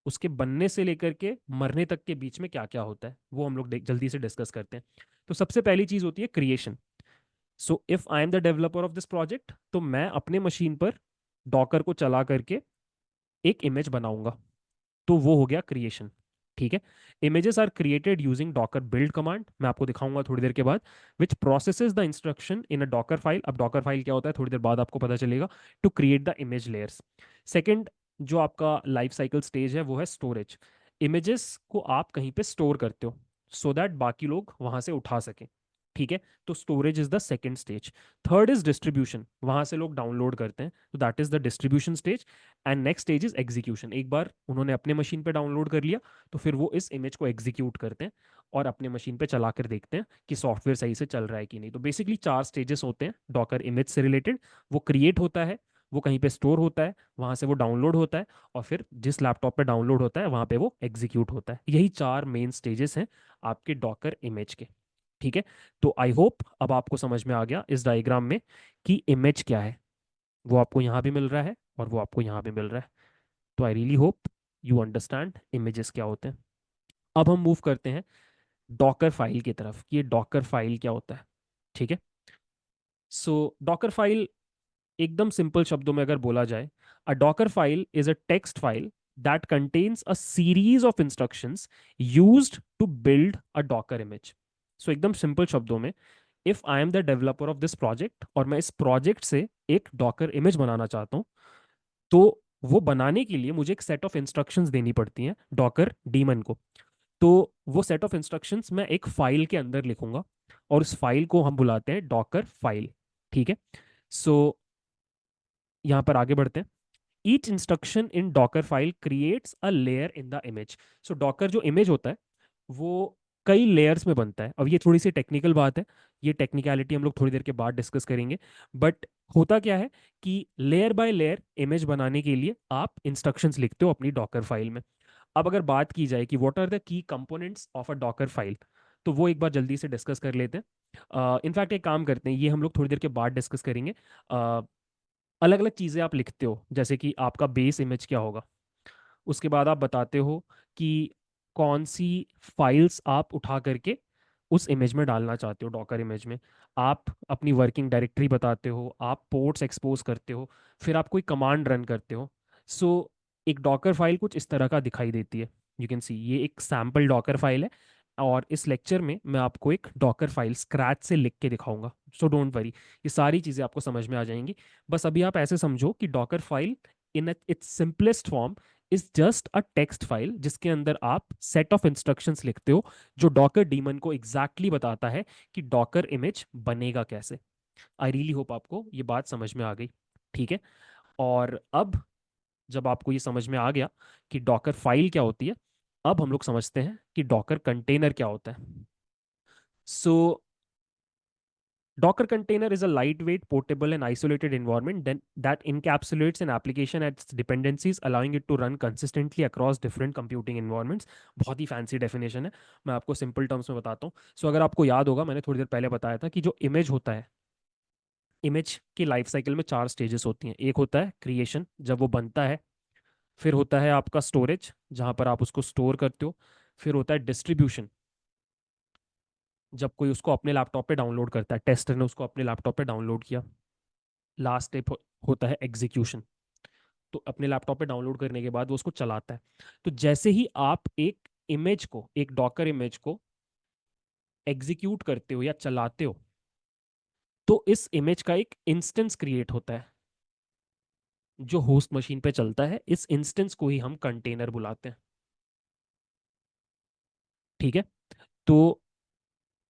उसके बनने से लेकर के मरने तक के बीच में क्या क्या होता है, वो हम लोग जल्दी से डिस्कस करते हैं। तो सबसे पहली चीज होती है creation. So if I am the developer of this project, तो मैं अपने मशीन पर डॉकर को चला करके एक इमेज बनाऊंगा, तो वो हो गया क्रिएशन। ठीक है। Images are created using Docker build command, मैं आपको दिखाऊंगा थोड़ी देर के बाद, which processes the instruction in a Docker file. अब डॉकर फाइल क्या होता है थोड़ी देर बाद आपको पता चलेगा। To create the image layers. Second जो आपका लाइफ साइकिल स्टेज है वो है स्टोरेज। इमेजेस को आप कहीं पे स्टोर करते हो सो दैट बाकी लोग वहां से उठा सकें। ठीक है। तो storage is the second stage. Third is distribution, वहां से लोग डाउनलोड करते हैं, तो that is the distribution stage. And next stage is execution. एक बार उन्होंने अपने मशीन पे डाउनलोड कर लिया, तो फिर वो इस इमेज को एग्जीक्यूट करते हैं और अपने मशीन पे चला कर देखते हैं कि सॉफ्टवेयर सही से चल रहा है कि नहीं। तो बेसिकली चार स्टेजेस होते हैं डॉकर इमेज से रिलेटेड। वो क्रिएट होता है, वो कहीं पे स्टोर होता है, वहां से वो डाउनलोड होता है, और फिर जिस लैपटॉप पे डाउनलोड होता है वहां पे वो एग्जीक्यूट होता है। यही चार मेन स्टेजेस हैं आपके डॉकर इमेज के। ठीक है। तो आई होप अब आपको समझ में आ गया इस डायग्राम में कि इमेज क्या है। वो आपको यहाँ भी मिल रहा है और वो आपको यहाँ भी मिल रहा है। तो I really hope you understand images क्या होते हैं। अब हम मूव करते हैं डॉकर फाइल की तरफ कि ये डॉकर फाइल क्या होता है। ठीक है। सो डॉकर फाइल एकदम सिंपल शब्दों में अगर बोला जाए, a Docker file is a text file that contains a series of instructions used to build a Docker image. So एकदम सिंपल शब्दों में, if I am the developer of this project और मैं इस प्रोजेक्ट से एक डॉकर इमेज बनाना चाहता हूँ, तो वो बनाने के लिए मुझे एक सेट ऑफ इंस्ट्रक्शंस देनी पड़ती हैं डॉकर डीमन को। तो वो सेट ऑफ इंस्ट्रक्शंस मैं एक फाइल के अंदर लिखूंगा, और उस फाइल को हम बुलाते हैं डॉकर फाइल। ठीक है। सो यहाँ पर आगे बढ़ते हैं। Each instruction in Docker file creates a layer in the image. So Docker जो इमेज होता है वो कई लेयर्स में बनता है। अब ये थोड़ी सी टेक्निकल बात है, ये टेक्निकलिटी हम लोग थोड़ी देर के बाद डिस्कस करेंगे। बट होता क्या है कि लेयर बाय लेयर इमेज बनाने के लिए आप इंस्ट्रक्शंस लिखते हो अपनी डॉकर फाइल में। अब अगर बात की जाए कि what are the key components of a Docker file, तो वो एक बार जल्दी से डिस्कस कर लेते हैं। इनफैक्ट एक काम करते हैं, ये हम लोग थोड़ी देर के बाद डिस्कस करेंगे। अलग अलग चीज़ें आप लिखते हो, जैसे कि आपका बेस इमेज क्या होगा, उसके बाद आप बताते हो कि कौन सी फाइल्स आप उठा करके उस इमेज में डालना चाहते हो डॉकर इमेज में। आप अपनी वर्किंग डायरेक्टरी बताते हो, आप पोर्ट्स एक्सपोज करते हो, फिर आप कोई कमांड रन करते हो। सो एक डॉकर फाइल कुछ इस तरह का दिखाई देती है। यू कैन सी ये एक सैम्पल डॉकर फाइल है, और इस लेक्चर में मैं आपको एक डॉकर फाइल स्क्रैच से लिख के दिखाऊंगा। सो डोंट वरी, ये सारी चीज़ें आपको समझ में आ जाएंगी। बस अभी आप ऐसे समझो कि Docker file in its simplest form is just a text file, जिसके अंदर आप सेट ऑफ इंस्ट्रक्शंस लिखते हो जो डॉकर डीमन को एग्जैक्टली बताता है कि डॉकर इमेज बनेगा कैसे। आई रियली होप आपको ये बात समझ में आ गई। ठीक है। और अब जब आपको ये समझ में आ गया कि डॉकर फाइल क्या होती है, अब हम लोग समझते हैं कि डॉकर कंटेनर क्या होता है। सो Docker container is a lightweight, portable, and isolated environment that encapsulates an application and its dependencies, allowing it to run consistently across different computing environments. बहुत ही फैंसी डेफिनेशन है, मैं आपको सिंपल टर्म्स में बताता हूँ। सो अगर आपको याद होगा, मैंने थोड़ी देर पहले बताया था कि जो इमेज होता है, इमेज की लाइफ साइकिल में 4 स्टेजेस होती हैं। एक होता है क्रिएशन, जब वो बनता है। फिर होता है आपका स्टोरेज, जहाँ पर आप उसको स्टोर करते हो। फिर होता है डिस्ट्रीब्यूशन, जब कोई उसको अपने लैपटॉप पे डाउनलोड करता है, टेस्टर ने उसको अपने लैपटॉप पे डाउनलोड किया। लास्ट स्टेप होता है एग्जीक्यूशन, तो अपने लैपटॉप पे डाउनलोड करने के बाद वो उसको चलाता है। तो जैसे ही आप एक इमेज को, एक डॉकर इमेज को एग्जीक्यूट करते हो या चलाते हो, तो इस इमेज का एक इंस्टेंस क्रिएट होता है जो होस्ट मशीन पे चलता है। इस इंस्टेंस को ही हम कंटेनर बुलाते हैं। ठीक है। तो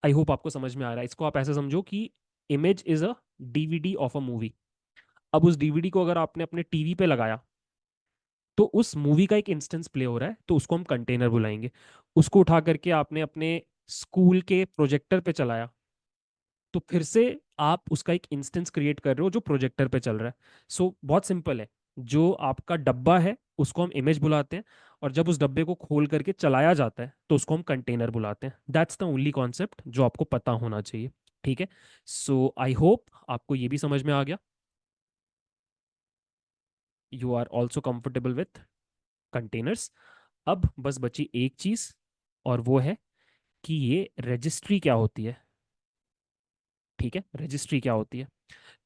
आई होप आपको समझ में आ रहा है। इसको आप ऐसे समझो कि image is a DVD of a movie. अब उस डीवीडी को अगर आपने अपने टीवी पे लगाया, तो उस मूवी का एक इंस्टेंस प्ले हो रहा है, तो उसको हम कंटेनर बुलाएंगे। उसको उठा करके आपने अपने स्कूल के प्रोजेक्टर पे चलाया, तो फिर से आप उसका एक इंस्टेंस क्रिएट कर रहे हो जो प्रोजेक्टर पे चल रहा है। सो बहुत सिंपल है, जो आपका डब्बा है उसको हम इमेज बुलाते हैं, और जब उस डब्बे को खोल करके चलाया जाता है तो उसको हम कंटेनर बुलाते हैं। दैट्स द ओनली कॉन्सेप्ट जो आपको पता होना चाहिए। ठीक है। सो आई होप आपको ये भी समझ में आ गया। You are also comfortable with containers. अब बस बची एक चीज, और वो है कि ये रजिस्ट्री क्या होती है। ठीक है, रजिस्ट्री क्या होती है।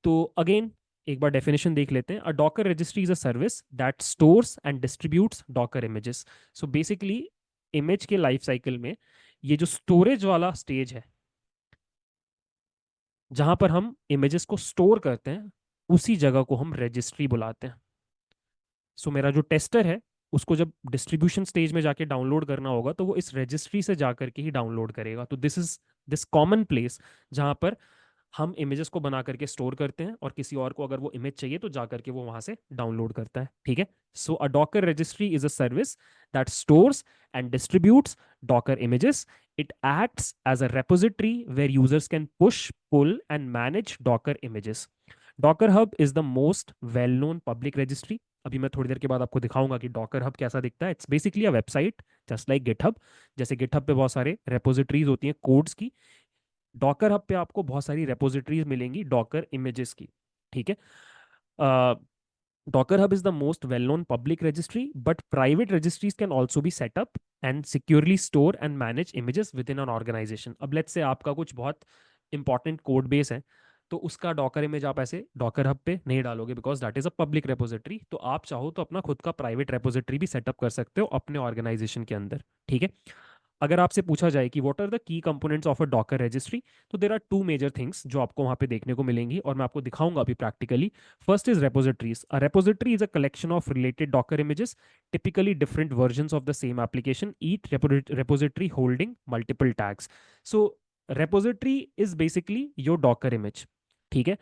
तो अगेन एक बार डेफिनेशन देख लेते हैं। A Docker registry is a service that stores and distributes Docker images. So basically image के लाइफ साइकिल में ये जो स्टोरेज वाला स्टेज है, जहां पर हम इमेजेस को स्टोर करते हैं, उसी जगह को हम रजिस्ट्री बुलाते हैं। सो मेरा जो टेस्टर है, उसको जब डिस्ट्रीब्यूशन स्टेज में जाके डाउनलोड करना होगा, तो वो इस रजिस्ट्री से जा करके ही डाउनलोड करेगा। तो दिस कॉमन प्लेस जहां पर हम इमेजेस को बना करके स्टोर करते हैं, और किसी और को अगर वो इमेज चाहिए तो जा करके वो वहां से डाउनलोड करता है। ठीक है। So a Docker registry is a service that stores and distributes Docker images. It acts as a repository where users can push, pull, and manage Docker images. Docker Hub is the most well-known public registry. अभी मैं थोड़ी देर के बाद आपको दिखाऊंगा कि डॉकर हब कैसा दिखता है। It's basically a website just like GitHub. जैसे गिटहब पे बहुत सारे रेपोजिटरीज होती हैं कोड्स की, डॉकर हब पे आपको बहुत सारी रेपोजिटरीज मिलेंगी डॉकर इमेजेस की। ठीक है। Docker Hub is the most well-known public registry, but private registries can also be set up and securely store and manage images within an organization. अब let's say आपका कुछ बहुत इंपॉर्टेंट कोड बेस है, तो उसका डॉकर इमेज आप ऐसे डॉकर हब पे नहीं डालोगे, because that is a public repository. तो आप चाहो तो अपना खुद का प्राइवेट रेपोजिटरी भी सेटअप कर सकते हो अपने ऑर्गेनाइजेशन के अंदर। ठीक है। अगर आपसे पूछा जाए कि what are the key components of a Docker registry, तो there are two major things जो आपको वहां पे देखने को मिलेंगी और मैं आपको दिखाऊंगा अभी practically. First is repositories. A repository is a collection of related Docker images, typically different versions of the same application, each repository holding multiple tags. So repository is basically your docker image, ठीक है।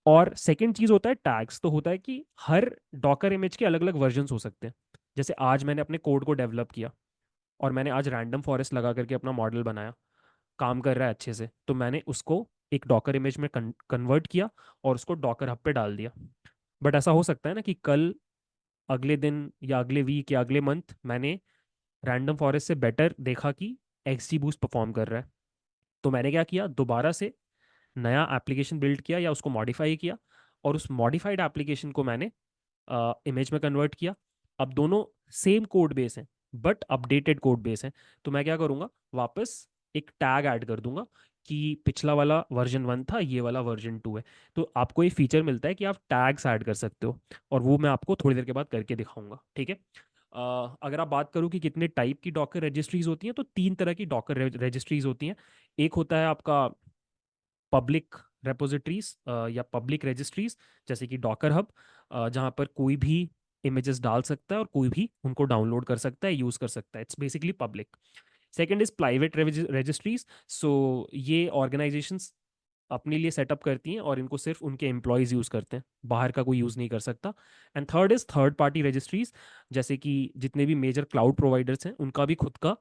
और सेकंड चीज होता है टैग्स। तो होता है कि हर डॉकर इमेज के अलग अलग वर्जन्स हो सकते हैं। जैसे आज मैंने अपने कोड को डेवलप किया और मैंने आज रैंडम फॉरेस्ट लगा करके अपना मॉडल बनाया, काम कर रहा है अच्छे से, तो मैंने उसको एक डॉकर इमेज में कन्वर्ट किया और उसको डॉकर हब पे डाल दिया। बट ऐसा हो सकता है ना कि कल, अगले दिन या अगले वीक या अगले मंथ मैंने रैंडम फॉरेस्ट से बेटर देखा कि एक्सजी बूस्ट परफॉर्म कर रहा है। तो मैंने क्या किया, दोबारा से नया एप्लीकेशन बिल्ड किया या उसको मॉडिफाई किया, और उस मॉडिफाइड एप्लीकेशन को मैंने इमेज में कन्वर्ट किया। अब दोनों सेम कोड बेस हैं बट अपडेटेड कोड बेस है। तो मैं क्या करूँगा, वापस एक टैग ऐड कर दूंगा कि पिछला वाला वर्जन 1 था, ये वाला वर्जन 2 है। तो आपको ये फीचर मिलता है कि आप टैग्स ऐड कर सकते हो, और वो मैं आपको थोड़ी देर के बाद करके दिखाऊंगा, ठीक है। अगर आप बात करूँ कि कितने टाइप की डॉकर रजिस्ट्रीज होती हैं, तो तीन तरह की डॉकर रजिस्ट्रीज होती हैं। एक होता है आपका पब्लिक रेपोजिटरीज या पब्लिक रजिस्ट्रीज, जैसे कि डॉकर हब, जहाँ पर कोई भी इमेजेस डाल सकता है और कोई भी उनको डाउनलोड कर सकता है, यूज कर सकता है। It's basically public. Second is private registries. So ये ऑर्गेनाइजेशंस अपने लिए सेटअप करती हैं और इनको सिर्फ उनके एम्प्लॉयज यूज करते हैं, बाहर का कोई यूज नहीं कर सकता। And third is third party registries, जैसे कि जितने भी मेजर क्लाउड प्रोवाइडर्स हैं उनका भी खुद का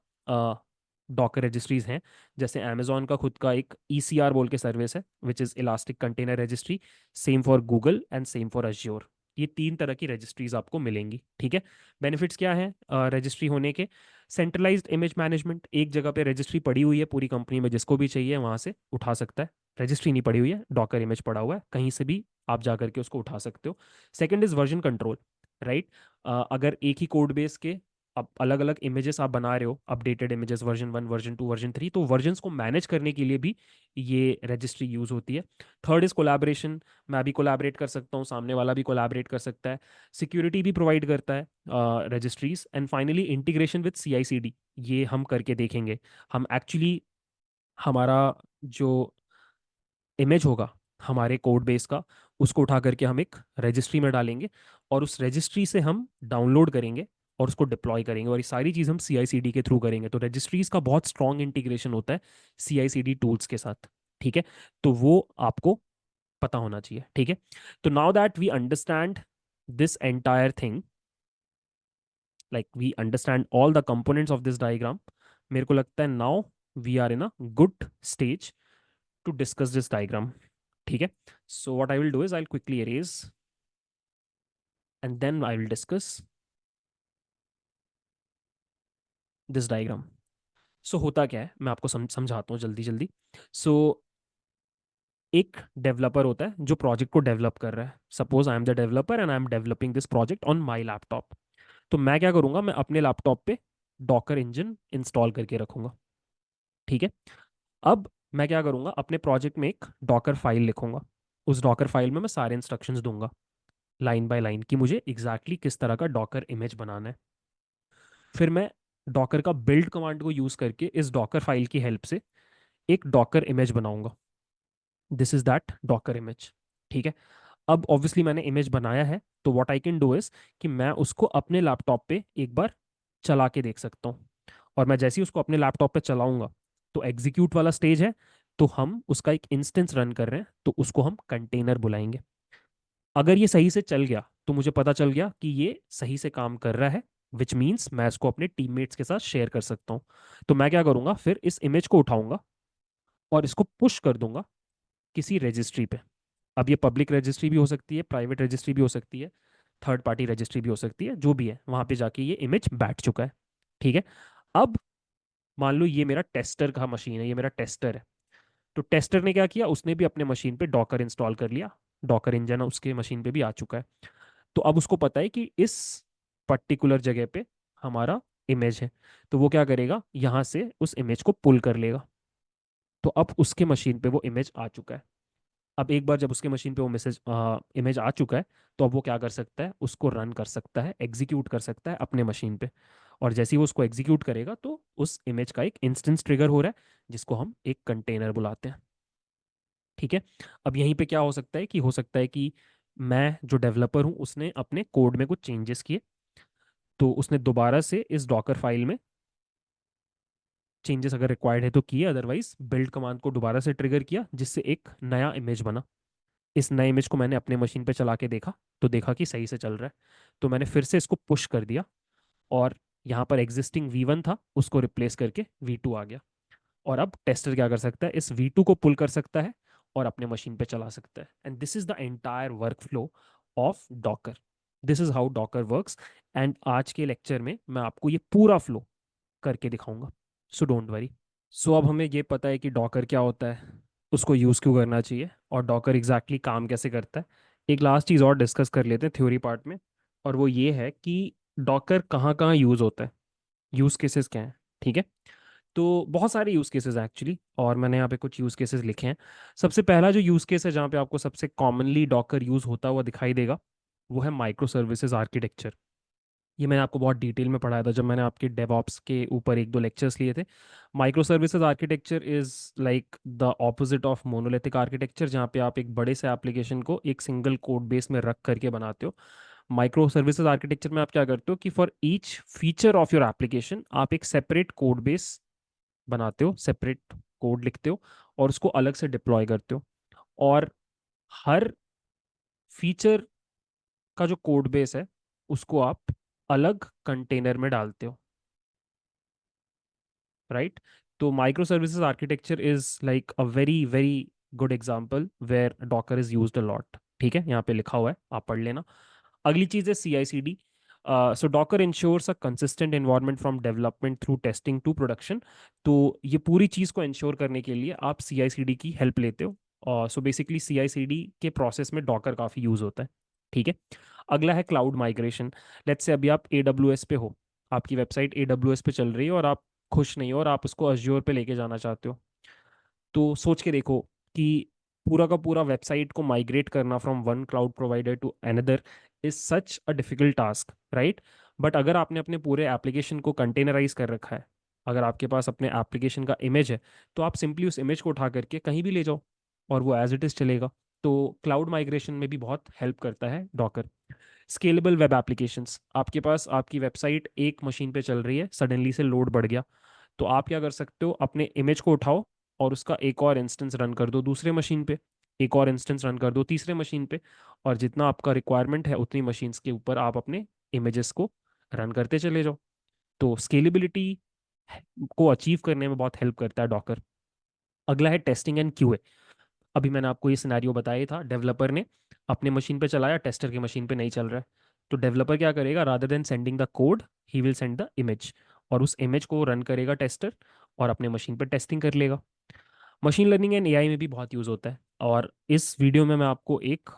डॉकर रजिस्ट्रीज हैं। जैसे अमेजोन का खुद का एक ECR बोल के सर्विस है, which is elastic container registry. Same for Google and same for Azure. ये तीन तरह की रजिस्ट्रीज आपको मिलेंगी, ठीक है। बेनिफिट्स क्या है रजिस्ट्री होने के? सेंट्रलाइज्ड इमेज मैनेजमेंट, एक जगह पे रजिस्ट्री पड़ी हुई है पूरी कंपनी में, जिसको भी चाहिए वहां से उठा सकता है। रजिस्ट्री नहीं पड़ी हुई है, डॉकर इमेज पड़ा हुआ है, कहीं से भी आप जा करके उसको उठा सकते हो। Second is version control, right. अगर एक ही कोड बेस के अब अलग अलग इमेजेस आप बना रहे हो, updated images version 1, version 2, version 3, तो वर्जन्स को मैनेज करने के लिए भी ये रजिस्ट्री यूज होती है। थर्ड इज कोलैबोरेशन, मैं भी कोलैबोरेट कर सकता हूँ, सामने वाला भी कोलैबोरेट कर सकता है। सिक्योरिटी भी प्रोवाइड करता है registries. And finally integration with CI/CD, ये हम करके देखेंगे। हम एक्चुअली हमारा जो इमेज होगा हमारे कोड बेस का, उसको उठा करके हम एक रजिस्ट्री में डालेंगे, और उस रजिस्ट्री से हम डाउनलोड करेंगे और उसको डिप्लॉय करेंगे, और ये सारी चीज़ हम CI/CD के थ्रू करेंगे। तो रजिस्ट्रीज का बहुत स्ट्रॉन्ग इंटीग्रेशन होता है CI/CD टूल्स के साथ, ठीक है। तो वो आपको पता होना चाहिए, ठीक है। तो now that we understand this entire thing, like we understand all the components of this diagram, मेरे को लगता है now we are in a good stage to discuss this diagram, ठीक है। So what I will do is I'll quickly erase and then I will discuss this diagram. So होता क्या है, मैं आपको समझाता हूँ जल्दी जल्दी। So एक डेवलपर होता है जो प्रोजेक्ट को डेवलप कर रहा है। Suppose I am the developer and I am developing this project on my laptop. तो मैं क्या करूंगा, मैं अपने लैपटॉप पे डॉकर इंजन इंस्टॉल करके रखूंगा, ठीक है। अब मैं क्या करूंगा, अपने प्रोजेक्ट में एक डॉकर फाइल लिखूंगा। उस डॉकर फाइल में मैं सारे इंस्ट्रक्शंस दूंगा लाइन बाय लाइन कि मुझे एग्जैक्टली किस तरह का डॉकर इमेज बनाना है। फिर मैं डॉकर का बिल्ड कमांड को यूज करके इस डॉकर फाइल की हेल्प से एक डॉकर इमेज बनाऊंगा। This is that Docker image, ठीक है। अब ऑब्वियसली मैंने इमेज बनाया है, तो what I can do is कि मैं उसको अपने लैपटॉप पे एक बार चला के देख सकता हूँ। और मैं जैसे ही उसको अपने लैपटॉप पे चलाऊंगा, तो एग्जीक्यूट वाला स्टेज है, तो हम उसका एक इंस्टेंस रन कर रहे हैं, तो उसको हम कंटेनर बुलाएंगे। अगर ये सही से चल गया तो मुझे पता चल गया कि ये सही से काम कर रहा है, विच मीन्स मैं इसको अपने टीममेट्स के साथ शेयर कर सकता हूँ। तो मैं क्या करूंगा, फिर इस इमेज को उठाऊंगा और इसको पुश कर दूंगा किसी रजिस्ट्री पे। अब ये पब्लिक रजिस्ट्री भी हो सकती है, प्राइवेट रजिस्ट्री भी हो सकती है, थर्ड पार्टी रजिस्ट्री भी हो सकती है, जो भी है वहां पे जाके ये इमेज बैठ चुका है, ठीक है। अब मान लो ये मेरा टेस्टर का मशीन है, ये मेरा टेस्टर है। तो टेस्टर ने क्या किया, उसने भी अपने मशीन पे डॉकर इंस्टॉल कर लिया, डॉकर इंजन उसके मशीन पे भी आ चुका है। तो अब उसको पता है कि इस पर्टिकुलर जगह पे हमारा इमेज है। तो वो क्या करेगा, यहाँ से उस इमेज को पुल कर लेगा। तो अब उसके मशीन पे वो इमेज आ चुका है। अब एक बार जब उसके मशीन पे वो इमेज आ चुका है, तो अब वो क्या कर सकता है, उसको रन कर सकता है, एग्जीक्यूट कर सकता है अपने मशीन पे। और जैसे ही वो उसको एग्जीक्यूट करेगा तो उस इमेज का एक इंस्टेंस ट्रिगर हो रहा है, जिसको हम एक कंटेनर बुलाते हैं। ठीक है। अब यहीं पे क्या हो सकता है कि मैं जो डेवलपर हूँ उसने अपने कोड में कुछ चेंजेस किए, तो उसने दोबारा से इस डॉकर फाइल में चेंजेस अगर रिक्वायर्ड है तो किए, अदरवाइज बिल्ड कमांड को दोबारा से ट्रिगर किया, जिससे एक नया इमेज बना। इस नए इमेज को मैंने अपने मशीन पे चला के देखा, तो देखा कि सही से चल रहा है, तो मैंने फिर से इसको पुश कर दिया, और यहाँ पर एग्जिस्टिंग V1 था उसको रिप्लेस करके V2 आ गया। और अब टेस्टर क्या कर सकता है, इस V2 को पुल कर सकता है और अपने मशीन पे चला सकता है। And this is the entire work flow of Docker. This is how Docker works. And आज के लेक्चर में मैं आपको ये पूरा फ्लो करके दिखाऊंगा, सो डोंट वरी। सो अब हमें ये पता है कि डॉकर क्या होता है, उसको यूज़ क्यों करना चाहिए, और डॉकर एग्जैक्टली काम कैसे करता है। एक लास्ट चीज़ और डिस्कस कर लेते हैं थ्योरी पार्ट में, और वो ये है कि डॉकर कहाँ कहाँ यूज़ होता है, यूज़ केसेस क्या हैं। ठीक है। तो बहुत सारे यूज़ केसेस हैं एक्चुअली, और मैंने यहाँ पे कुछ यूज़ केसेस लिखे हैं। सबसे पहला जो यूज़ केस है जहाँ पे आपको सबसे कॉमनली डॉकर यूज़ होता हुआ दिखाई देगा, वो है माइक्रो सर्विसेज आर्किटेक्चर। ये मैंने आपको बहुत डिटेल में पढ़ाया था जब मैंने आपके डेवऑप्स के ऊपर एक दो लेक्चर्स लिए थे। Micro services architecture is like the opposite of monolithic architecture, जहाँ पे आप एक बड़े से एप्लीकेशन को एक सिंगल कोड बेस में रख करके बनाते हो। माइक्रो सर्विसेज आर्किटेक्चर में आप क्या करते हो कि for each feature of your application आप एक सेपरेट कोड बेस बनाते हो, सेपरेट कोड लिखते हो, और उसको अलग से डिप्लॉय करते हो। और हर फीचर का जो कोड बेस है उसको आप अलग कंटेनर में डालते हो, राइट। तो microservices architecture is like a very very good example where Docker is used a lot. ठीक है, यहाँ पे लिखा हुआ है, आप पढ़ लेना। अगली चीज है CI/CD। So Docker ensures a consistent environment from development through testing to production. तो ये पूरी चीज को इंश्योर करने के लिए आप CI/CD की हेल्प लेते हो। सो बेसिकली CI/CD के प्रोसेस में डॉकर काफी यूज होता है। ठीक है। अगला है क्लाउड माइग्रेशन। लेट्स से अभी आप AWS पे हो, आपकी वेबसाइट AWS पे चल रही है और आप खुश नहीं हो और आप उसको अज्योर पे लेके जाना चाहते हो। तो सोच के देखो कि पूरा का पूरा वेबसाइट को माइग्रेट करना from one cloud provider to another is such a difficult task, right. But अगर आपने अपने पूरे एप्लीकेशन को कंटेनराइज कर रखा है, अगर आपके पास अपने एप्लीकेशन का इमेज है, तो आप सिंपली उस इमेज को उठा करके कहीं भी ले जाओ और वो एज इट इज चलेगा। तो क्लाउड माइग्रेशन में भी बहुत हेल्प करता है डॉकर। स्केलेबल वेब एप्लीकेशंस, आपके पास आपकी वेबसाइट एक मशीन पे चल रही है, सडनली से लोड बढ़ गया, तो आप क्या कर सकते हो, अपने इमेज को उठाओ और उसका एक और इंस्टेंस रन कर दो दूसरे मशीन पे, एक और इंस्टेंस रन कर दो तीसरे मशीन पे, और जितना आपका रिक्वायरमेंट है उतनी मशीन्स के ऊपर आप अपने इमेजेस को रन करते चले जाओ। तो स्केलेबिलिटी को अचीव करने में बहुत हेल्प करता है डॉकर। अगला है टेस्टिंग एंड QA। अभी मैंने आपको ये सिनेरियो बताया ही था, डेवलपर ने अपने मशीन पे चलाया, टेस्टर की मशीन पे नहीं चल रहा है, तो डेवलपर क्या करेगा, rather than sending the code he will send the image, और उस इमेज को रन करेगा टेस्टर और अपने मशीन पे टेस्टिंग कर लेगा। मशीन लर्निंग एंड AI में भी बहुत यूज़ होता है, और इस वीडियो में मैं आपको एक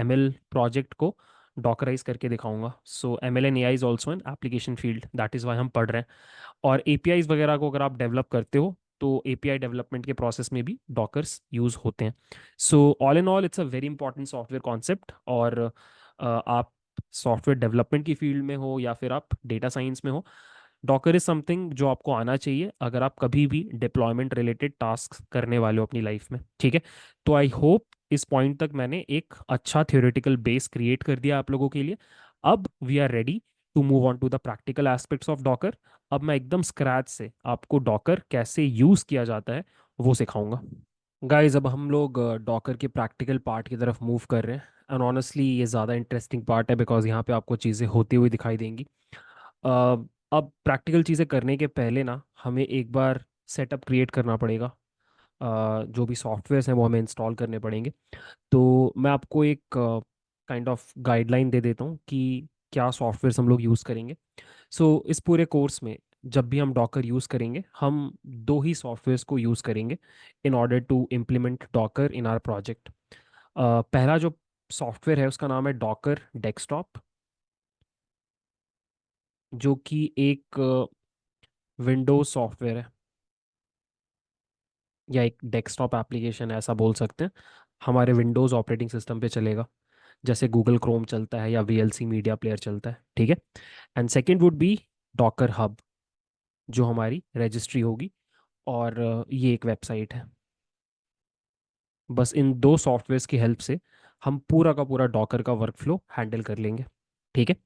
ML प्रोजेक्ट को डॉकराइज करके दिखाऊंगा। सो ML and AI is also an application field, that is why हम पढ़ रहे हैं। और APIs वगैरह को अगर आप डेवलप करते हो तो API डेवलपमेंट के प्रोसेस में भी डॉकर्स यूज़ होते हैं। So all in all it's a very important software concept. और आप सॉफ्टवेयर डेवलपमेंट की फील्ड में हो या फिर आप डेटा साइंस में हो, डॉकर इज समथिंग जो आपको आना चाहिए अगर आप कभी भी डिप्लॉयमेंट रिलेटेड टास्क करने वाले हो अपनी लाइफ में। ठीक है। तो आई होप इस पॉइंट तक मैंने एक अच्छा थ्योरेटिकल बेस क्रिएट कर दिया आप लोगों के लिए। अब we are ready to move on to the practical aspects of Docker. अब मैं एकदम स्क्रैच से आपको डॉकर कैसे यूज किया जाता है वो सिखाऊंगा। गाइस, अब हम लोग डॉकर के प्रैक्टिकल पार्ट की तरफ मूव कर रहे हैं, एंड ऑनेस्टली ये ज़्यादा इंटरेस्टिंग पार्ट है बिकॉज यहाँ पे आपको चीज़ें होती हुई दिखाई देंगी। अ, अब प्रैक्टिकल चीज़ें करने के पहले ना हमें एक बार सेटअप क्रिएट करना पड़ेगा। जो भी सॉफ्टवेयर्स हैं वो हमें इंस्टॉल करने पड़ेंगे। तो मैं आपको एक काइंड ऑफ गाइडलाइन दे देता हूँ कि क्या सॉफ्टवेयर्स हम लोग यूज़ करेंगे। सो इस पूरे कोर्स में जब भी हम डॉकर यूज़ करेंगे, हम दो ही सॉफ्टवेयर्स को यूज़ करेंगे in order to implement Docker in our project. पहला जो सॉफ्टवेयर है उसका नाम है डॉकर डेस्कटॉप, जो कि एक विंडोज सॉफ्टवेयर है या एक डेस्कटॉप एप्लीकेशन है, ऐसा बोल सकते हैं। हमारे विंडोज़ ऑपरेटिंग सिस्टम पे चलेगा, जैसे गूगल क्रोम चलता है या VLC मीडिया प्लेयर चलता है। ठीक है। And second would be Docker hub, जो हमारी रजिस्ट्री होगी, और ये एक वेबसाइट है। बस इन दो सॉफ्टवेयर्स की हेल्प से हम पूरा का पूरा डॉकर का वर्कफ्लो हैंडल कर लेंगे। ठीक है।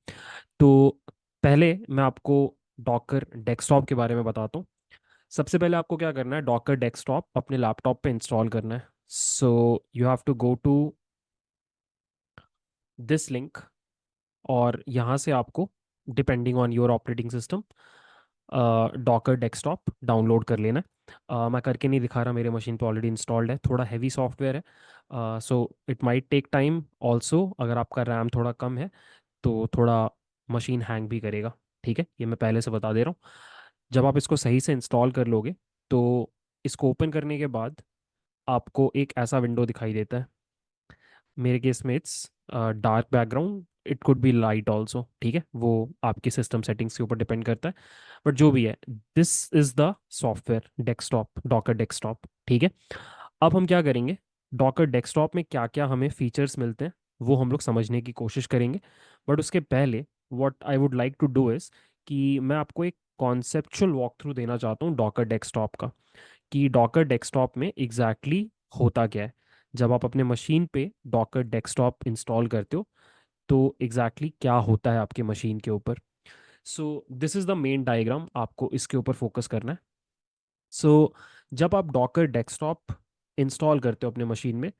तो पहले मैं आपको डॉकर डेस्कटॉप के बारे में बताता हूँ। सबसे पहले आपको क्या करना है, डॉकर डेस्कटॉप अपने लैपटॉप पे इंस्टॉल करना है। So you have to go to this link, और यहाँ से आपको, depending on your operating system, Docker desktop download कर लेना है। मैं करके नहीं दिखा रहा, मेरे मशीन पे ऑलरेडी इंस्टॉल्ड है। थोड़ा हैवी सॉफ्टवेयर है, so it might take time also. अगर आपका रैम थोड़ा कम है तो थोड़ा मशीन हैंग भी करेगा। ठीक है, ये मैं पहले से बता दे रहा हूँ। जब आप इसको सही से इंस्टॉल कर लोगे तो इसको ओपन करने के बाद आपको एक ऐसा विंडो दिखाई देता है। मेरे केस में it's dark background, it could be light also. ठीक है, वो आपके सिस्टम सेटिंग्स के ऊपर डिपेंड करता है, बट जो भी है, this is the software desktop, Docker desktop. ठीक है। अब हम क्या करेंगे, डॉकर डेस्कटॉप में क्या क्या हमें फीचर्स मिलते हैं वो हम लोग समझने की कोशिश करेंगे। बट उसके पहले what I would like to do is कि मैं आपको एक कॉन्सेप्चुअल वॉक थ्रू देना चाहता हूँ डॉकर डेस्कटॉप का, कि डॉकर डेस्कटॉप में एग्जैक्टली exactly होता क्या है। जब आप अपने मशीन पे डॉकर डेस्कटॉप इंस्टॉल करते हो तो एग्जैक्टली exactly क्या होता है आपके मशीन के ऊपर। So this is the main diagram, आपको इसके ऊपर फोकस करना है। सो जब आप डॉकर डेस्कटॉप इंस्टॉल करते हो अपने मशीन में,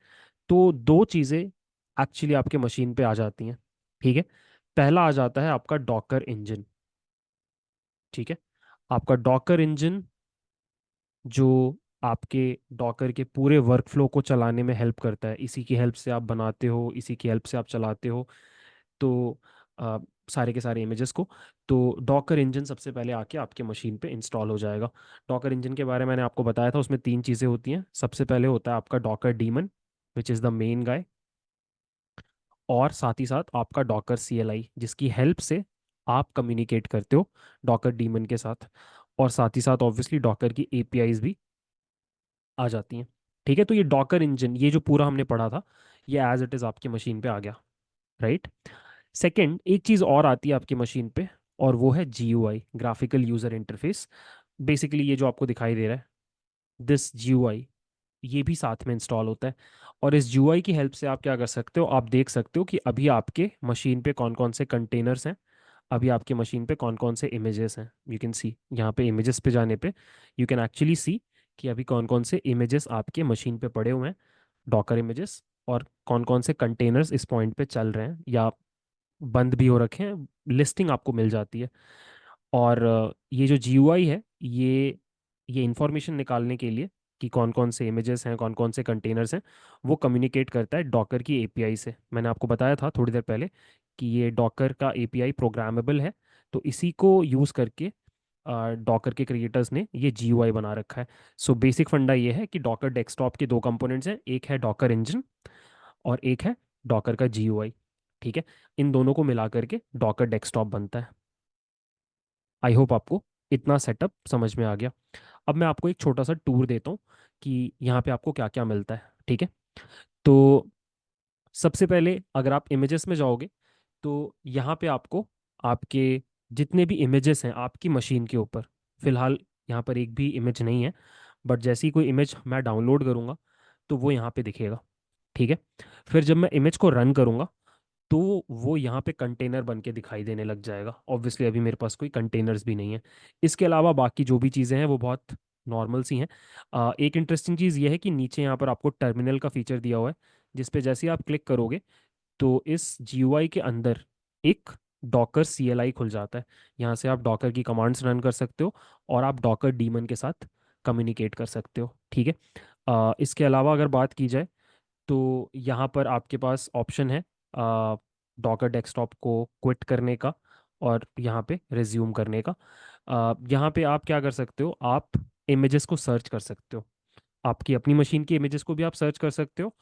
तो दो चीज़ें एक्चुअली आपके मशीन पे आ जाती हैं। ठीक है। पहला आ जाता है आपका डॉकर इंजन। ठीक है। आपका डॉकर इंजन जो आपके डॉकर के पूरे वर्कफ्लो को चलाने में हेल्प करता है, इसी की हेल्प से आप बनाते हो, इसी की हेल्प से आप चलाते हो। तो आ, सारे के सारे इमेजेस को, तो डॉकर इंजन सबसे पहले आके आपके मशीन पे इंस्टॉल हो जाएगा। डॉकर इंजन के बारे में मैंने आपको बताया था, उसमें तीन चीज़ें होती हैं। सबसे पहले होता है आपका Docker demon, which is the main गाय, और साथ ही साथ आपका डॉकर CLI, जिसकी हेल्प से आप कम्युनिकेट करते हो डॉकर डीमन के साथ। और साथ ही साथ ऑब्वियसली डॉकर की APIs भी आ जाती हैं। ठीक है, तो ये डॉकर इंजन, ये जो पूरा हमने पढ़ा था, ये एज इट इज़ आपकी मशीन पे आ गया। राइट। सेकंड, एक चीज़ और आती है आपकी मशीन पे, और वो है GUI, graphical user interface. Basically ये जो आपको दिखाई दे रहा है, दिस GUI, ये भी साथ में इंस्टॉल होता है। और इस GUI की हेल्प से आप क्या कर सकते हो, आप देख सकते हो कि अभी आपके मशीन पे कौन कौन से कंटेनर्स हैं, अभी आपके मशीन पे कौन कौन से इमेजेस हैं। यू कैन सी, यहाँ पे इमेजेस पे जाने पे यू कैन एक्चुअली सी कि अभी कौन कौन से इमेजेस आपके मशीन पे पड़े हुए हैं, डॉकर इमेजेस, और कौन कौन से कंटेनर्स इस पॉइंट पे चल रहे हैं या बंद भी हो रखे हैं। लिस्टिंग आपको मिल जाती है। और ये जो GUI है, ये इंफॉर्मेशन निकालने के लिए कि कौन कौन से इमेजेस हैं, कौन कौन से कंटेनर्स हैं, वो कम्युनिकेट करता है डॉकर की API से। मैंने आपको बताया था थोड़ी देर पहले कि ये डॉकर का API प्रोग्रामेबल है, तो इसी को यूज़ करके डॉकर के क्रिएटर्स ने ये GUI बना रखा है। सो बेसिक फंडा ये है कि डॉकर डेस्कटॉप के दो कंपोनेंट्स हैं, एक है डॉकर इंजन और एक है डॉकर का GUI। ठीक है, इन दोनों को मिला करके डॉकर डेस्कटॉप बनता है। आई होप आपको इतना सेटअप समझ में आ गया। अब मैं आपको एक छोटा सा टूर देता हूँ कि यहाँ पे आपको क्या क्या मिलता है। ठीक है। तो सबसे पहले अगर आप इमेजेस में जाओगे तो यहाँ पे आपको आपके जितने भी इमेजेस हैं आपकी मशीन के ऊपर, फिलहाल यहाँ पर एक भी इमेज नहीं है, बट जैसे ही कोई इमेज मैं डाउनलोड करूँगा तो वो यहाँ पे दिखेगा। ठीक है। फिर जब मैं इमेज को रन करूँगा तो वो यहाँ पे कंटेनर बन के दिखाई देने लग जाएगा। ऑब्वियसली अभी मेरे पास कोई कंटेनर्स भी नहीं है। इसके अलावा बाकी जो भी चीज़ें हैं वो बहुत नॉर्मल सी हैं। एक इंटरेस्टिंग चीज़ ये है कि नीचे यहाँ पर आपको टर्मिनल का फीचर दिया हुआ है, जिस पे जैसे ही आप क्लिक करोगे तो इस GUI के अंदर एक डॉकर CLI खुल जाता है। यहाँ से आप डॉकर की कमांड्स रन कर सकते हो और आप डॉकर डीमन के साथ कम्युनिकेट कर सकते हो। ठीक है। इसके अलावा अगर बात की जाए तो यहाँ पर आपके पास ऑप्शन है डॉकर डेस्कटॉप को क्विट करने का और यहाँ पे रिज्यूम करने का। यहाँ पे आप क्या कर सकते हो, आप इमेजेस को सर्च कर सकते हो, आपकी अपनी मशीन की इमेजेस को भी आप सर्च कर सकते हो,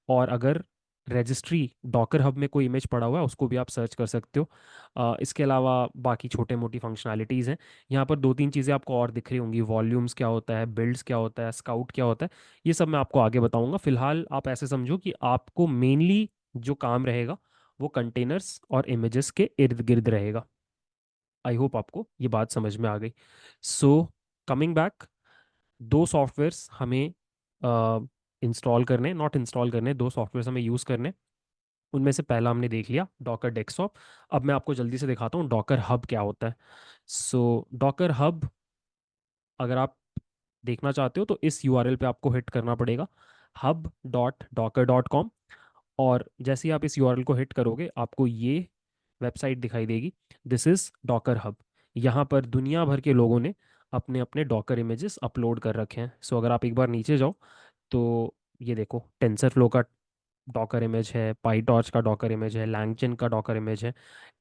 और अगर रजिस्ट्री डॉकर हब में कोई इमेज पड़ा हुआ है उसको भी आप सर्च कर सकते हो। इसके अलावा बाकी छोटे मोटी फंक्शनैलिटीज़ हैं। यहाँ पर दो तीन चीज़ें आपको और दिख रही होंगी, वॉल्यूम्स क्या होता है, बिल्ड्स क्या होता है, स्काउट क्या होता है, ये सब मैं आपको आगे बताऊंगा। फिलहाल आप ऐसे समझो कि आपको मेनली जो काम रहेगा वो कंटेनर्स और इमेजेस के इर्द गिर्द रहेगा। आई होप आपको ये बात समझ में आ गई। सो कमिंग बैक, दो सॉफ्टवेयर्स हमें इंस्टॉल करने, नॉट इंस्टॉल करने, दो सॉफ्टवेयर्स हमें यूज़ करने। उनमें से पहला हमने देख लिया, डॉकर डेस्कटॉप। अब मैं आपको जल्दी से दिखाता हूँ डॉकर हब क्या होता है। सो डॉकर हब, अगर आप देखना चाहते हो तो इस यूआरएल पे आपको हिट करना पड़ेगा, hub.docker.com। और जैसे ही आप इस यूआरएल को हिट करोगे आपको ये वेबसाइट दिखाई देगी। This is Docker hub. यहाँ पर दुनिया भर के लोगों ने अपने अपने डॉकर इमेजेस अपलोड कर रखे हैं। सो अगर आप एक बार नीचे जाओ तो ये देखो, टेंसरफ्लो का डॉकर इमेज है, पाईटॉर्च का डॉकर इमेज है, लैंगचेन का डॉकर इमेज है।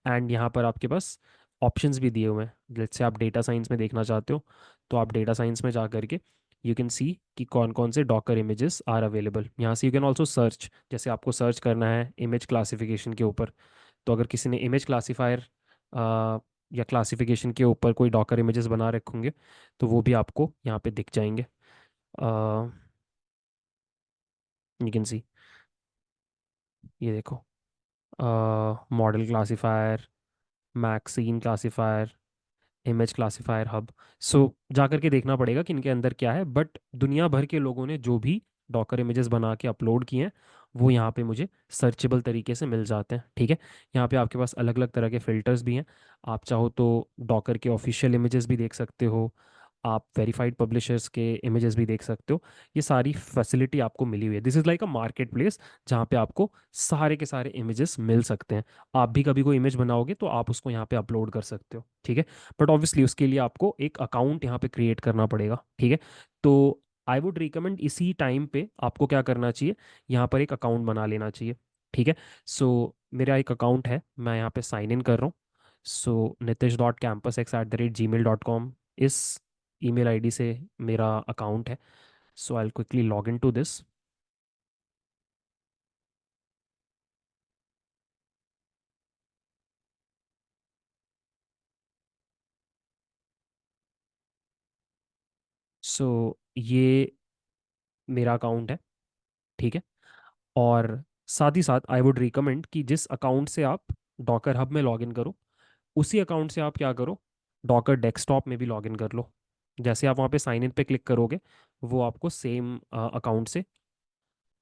एंड यहाँ पर आपके पास ऑप्शंस भी दिए हुए हैं। जैसे आप डेटा साइंस में देखना चाहते हो तो आप डेटा साइंस में जा करके यू कैन सी कि कौन कौन से डॉकर इमेजेस आर अवेलेबल। यहाँ से यू कैन ऑल्सो सर्च, जैसे आपको सर्च करना है इमेज क्लासिफिकेशन के ऊपर, तो अगर किसी ने इमेज क्लासीफायर या क्लासिफिकेशन के ऊपर कोई डॉकर इमेजेस बना रखे होंगे तो वो भी आपको यहाँ पे दिख जाएंगे। यू कैन सी, ये देखो, model classifier, machine classifier, image classifier hub. So जा करके देखना पड़ेगा कि इनके अंदर क्या है, बट दुनिया भर के लोगों ने जो भी डॉकर इमेजेस बना के अपलोड किए हैं वो यहाँ पे मुझे सर्चेबल तरीके से मिल जाते हैं। ठीक है, यहाँ पे आपके पास अलग अलग तरह के फ़िल्टर्स भी हैं। आप चाहो तो डॉकर के ऑफिशियल इमेजेस भी देख सकते हो, आप वेरीफाइड पब्लिशर्स के इमेजेस भी देख सकते हो। ये सारी फैसिलिटी आपको मिली हुई है। This is like a market place जहाँ पे आपको सारे के सारे इमेजेस मिल सकते हैं। आप भी कभी कोई इमेज बनाओगे तो आप उसको यहाँ पे अपलोड कर सकते हो। ठीक है, बट ऑब्वियसली उसके लिए आपको एक अकाउंट यहाँ पे क्रिएट करना पड़ेगा। ठीक है, तो आई वुड रिकमेंड इसी टाइम पे आपको क्या करना चाहिए, यहाँ पर एक अकाउंट बना लेना चाहिए। ठीक है, सो मेरा एक अकाउंट है, मैं यहाँ पे साइन इन कर रहा हूँ। सो nitish.campus@gmail.com इस ईमेल आईडी से मेरा अकाउंट है। So I will quickly log in to this. So ये मेरा अकाउंट है। ठीक है, और साथ ही साथ आई वुड रिकमेंड कि जिस अकाउंट से आप डॉकर हब में लॉगिन करो उसी अकाउंट से आप क्या करो, डॉकर डेस्कटॉप में भी लॉगिन कर लो। जैसे आप वहाँ पे साइन इन पे क्लिक करोगे वो आपको सेम अकाउंट से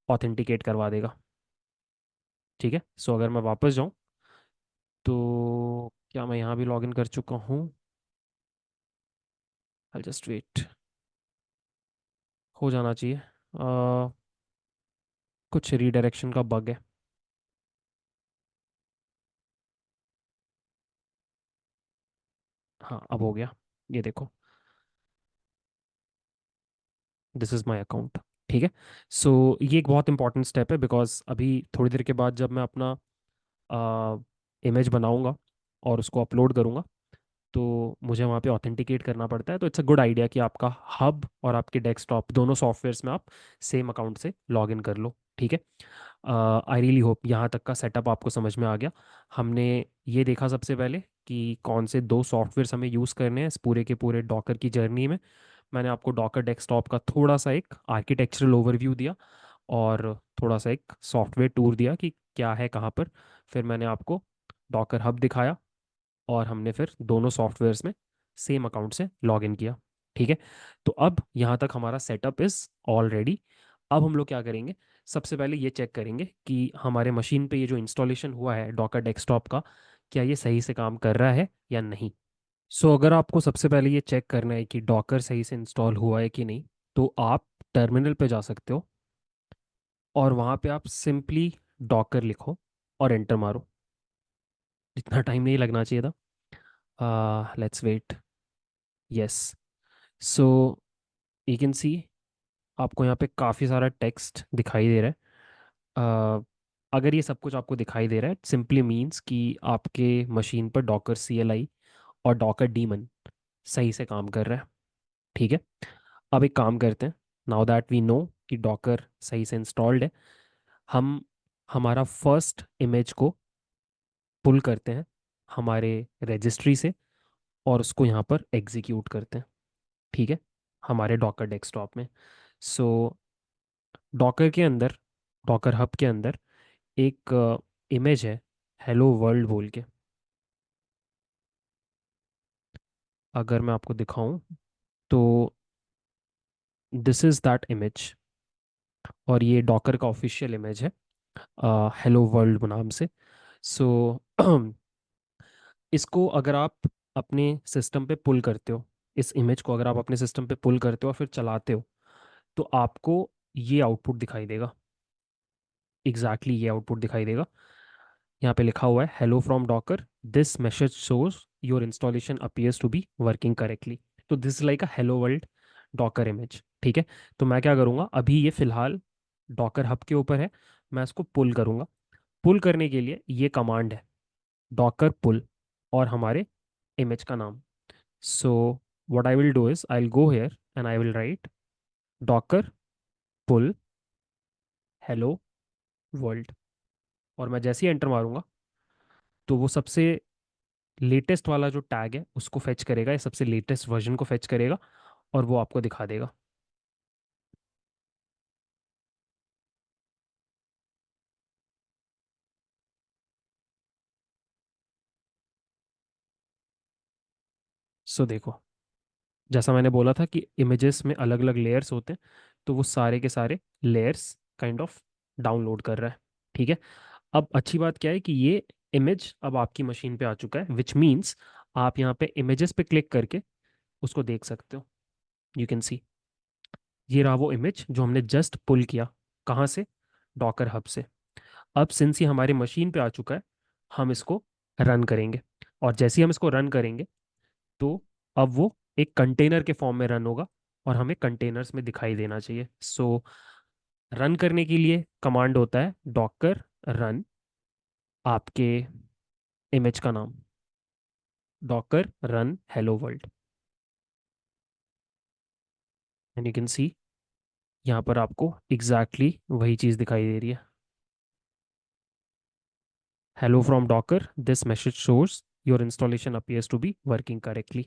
ऑथेंटिकेट करवा देगा। ठीक है, सो अगर मैं वापस जाऊँ तो क्या मैं यहाँ भी लॉगिन कर चुका हूँ? आई जस्ट वेट, हो जाना चाहिए। कुछ रीडायरेक्शन का बग है। हाँ, अब हो गया, ये देखो, दिस इज़ माई अकाउंट। ठीक है, सो ये एक बहुत इंपॉर्टेंट स्टेप है बिकॉज अभी थोड़ी देर के बाद जब मैं अपना इमेज बनाऊंगा और उसको अपलोड करूंगा तो मुझे वहाँ पे ऑथेंटिकेट करना पड़ता है। तो इट्स अ गुड आइडिया कि आपका हब और आपके डेस्कटॉप दोनों सॉफ्टवेयर्स में आप सेम अकाउंट से लॉग इन कर लो। ठीक है, आई रियली होप यहाँ तक का सेटअप आपको समझ में आ गया। हमने ये देखा सबसे पहले कि कौन से दो सॉफ्टवेयर्स हमें यूज़ करने हैं इस पूरे के पूरे डॉकर की जर्नी में। मैंने आपको डॉकर डेस्कटॉप का थोड़ा सा एक आर्किटेक्चरल ओवरव्यू दिया और थोड़ा सा एक सॉफ्टवेयर टूर दिया कि क्या है कहाँ पर। फिर मैंने आपको डॉकर हब दिखाया और हमने फिर दोनों सॉफ्टवेयर्स में सेम अकाउंट से लॉग इन किया। ठीक है, तो अब यहाँ तक हमारा सेटअप इज़ ऑलरेडी। अब हम लोग क्या करेंगे, सबसे पहले ये चेक करेंगे कि हमारे मशीन पे ये जो इंस्टॉलेशन हुआ है डॉकर डेस्कटॉप का, क्या ये सही से काम कर रहा है या नहीं। सो अगर आपको सबसे पहले ये चेक करना है कि डॉकर सही से इंस्टॉल हुआ है कि नहीं, तो आप टर्मिनल पे जा सकते हो और वहाँ पे आप सिंपली डॉकर लिखो और एंटर मारो। इतना टाइम नहीं लगना चाहिए था। Let's wait. Yes, so you can see आपको यहाँ पे काफ़ी सारा टेक्स्ट दिखाई दे रहा है। अगर ये सब कुछ आपको दिखाई दे रहा है सिंपली मीन्स कि आपके मशीन पर डॉकर CLI और डॉकर डीमन सही से काम कर रहा है। ठीक है, अब एक काम करते हैं। नाउ दैट वी नो कि डॉकर सही से इंस्टॉल्ड है, हम हमारा फर्स्ट इमेज को पुल करते हैं हमारे रजिस्ट्री से और उसको यहाँ पर एग्जीक्यूट करते हैं। ठीक है, हमारे डॉकर डेस्कटॉप में। सो डॉकर के अंदर, डॉकर हब के अंदर एक इमेज है हेलो वर्ल्ड बोल के। अगर मैं आपको दिखाऊं तो दिस इज दैट इमेज, और ये डॉकर का ऑफिशियल इमेज है, हेलो वर्ल्ड नाम से। सो इसको अगर आप अपने सिस्टम पे पुल करते हो, इस इमेज को अगर आप अपने सिस्टम पे पुल करते हो और फिर चलाते हो, तो आपको ये आउटपुट दिखाई देगा। एग्जैक्टली ये आउटपुट दिखाई देगा। यहाँ पे लिखा हुआ है hello from Docker, this message shows your installation appears to be working correctly. तो this like a hello world Docker image. ठीक है, तो मैं क्या करूँगा, अभी ये फिलहाल डॉकर हब के ऊपर है, मैं इसको पुल करूँगा। पुल करने के लिए ये कमांड है, डॉकर पुल, और हमारे इमेज का नाम। So what I will do is I will go here and I will write Docker pull hello world, और मैं जैसे ही एंटर मारूंगा तो वो सबसे लेटेस्ट वाला जो टैग है उसको फेच करेगा, या सबसे लेटेस्ट वर्जन को फेच करेगा, और वो आपको दिखा देगा। सो देखो, जैसा मैंने बोला था कि इमेजेस में अलग अलग लेयर्स होते हैं, तो वो सारे के सारे लेयर्स काइंड ऑफ डाउनलोड कर रहा है। ठीक है, अब अच्छी बात क्या है कि ये इमेज अब आपकी मशीन पे आ चुका है, विच मीन्स आप यहाँ पे इमेजेस पे क्लिक करके उसको देख सकते हो। यू कैन सी, ये रहा वो इमेज जो हमने जस्ट पुल किया। कहाँ से? डॉकर हब से। अब सिंस ये हमारी मशीन पे आ चुका है, हम इसको रन करेंगे, और जैसे ही हम इसको रन करेंगे तो अब वो एक कंटेनर के फॉर्म में रन होगा, और हमें कंटेनर्स में दिखाई देना चाहिए। सो रन करने के लिए कमांड होता है डॉकर रन, आपके इमेज का नाम, Docker run hello world, and you can सी यहाँ पर आपको एग्जैक्टली वही चीज़ दिखाई दे रही है, hello from Docker, this message shows your installation appears to be working correctly.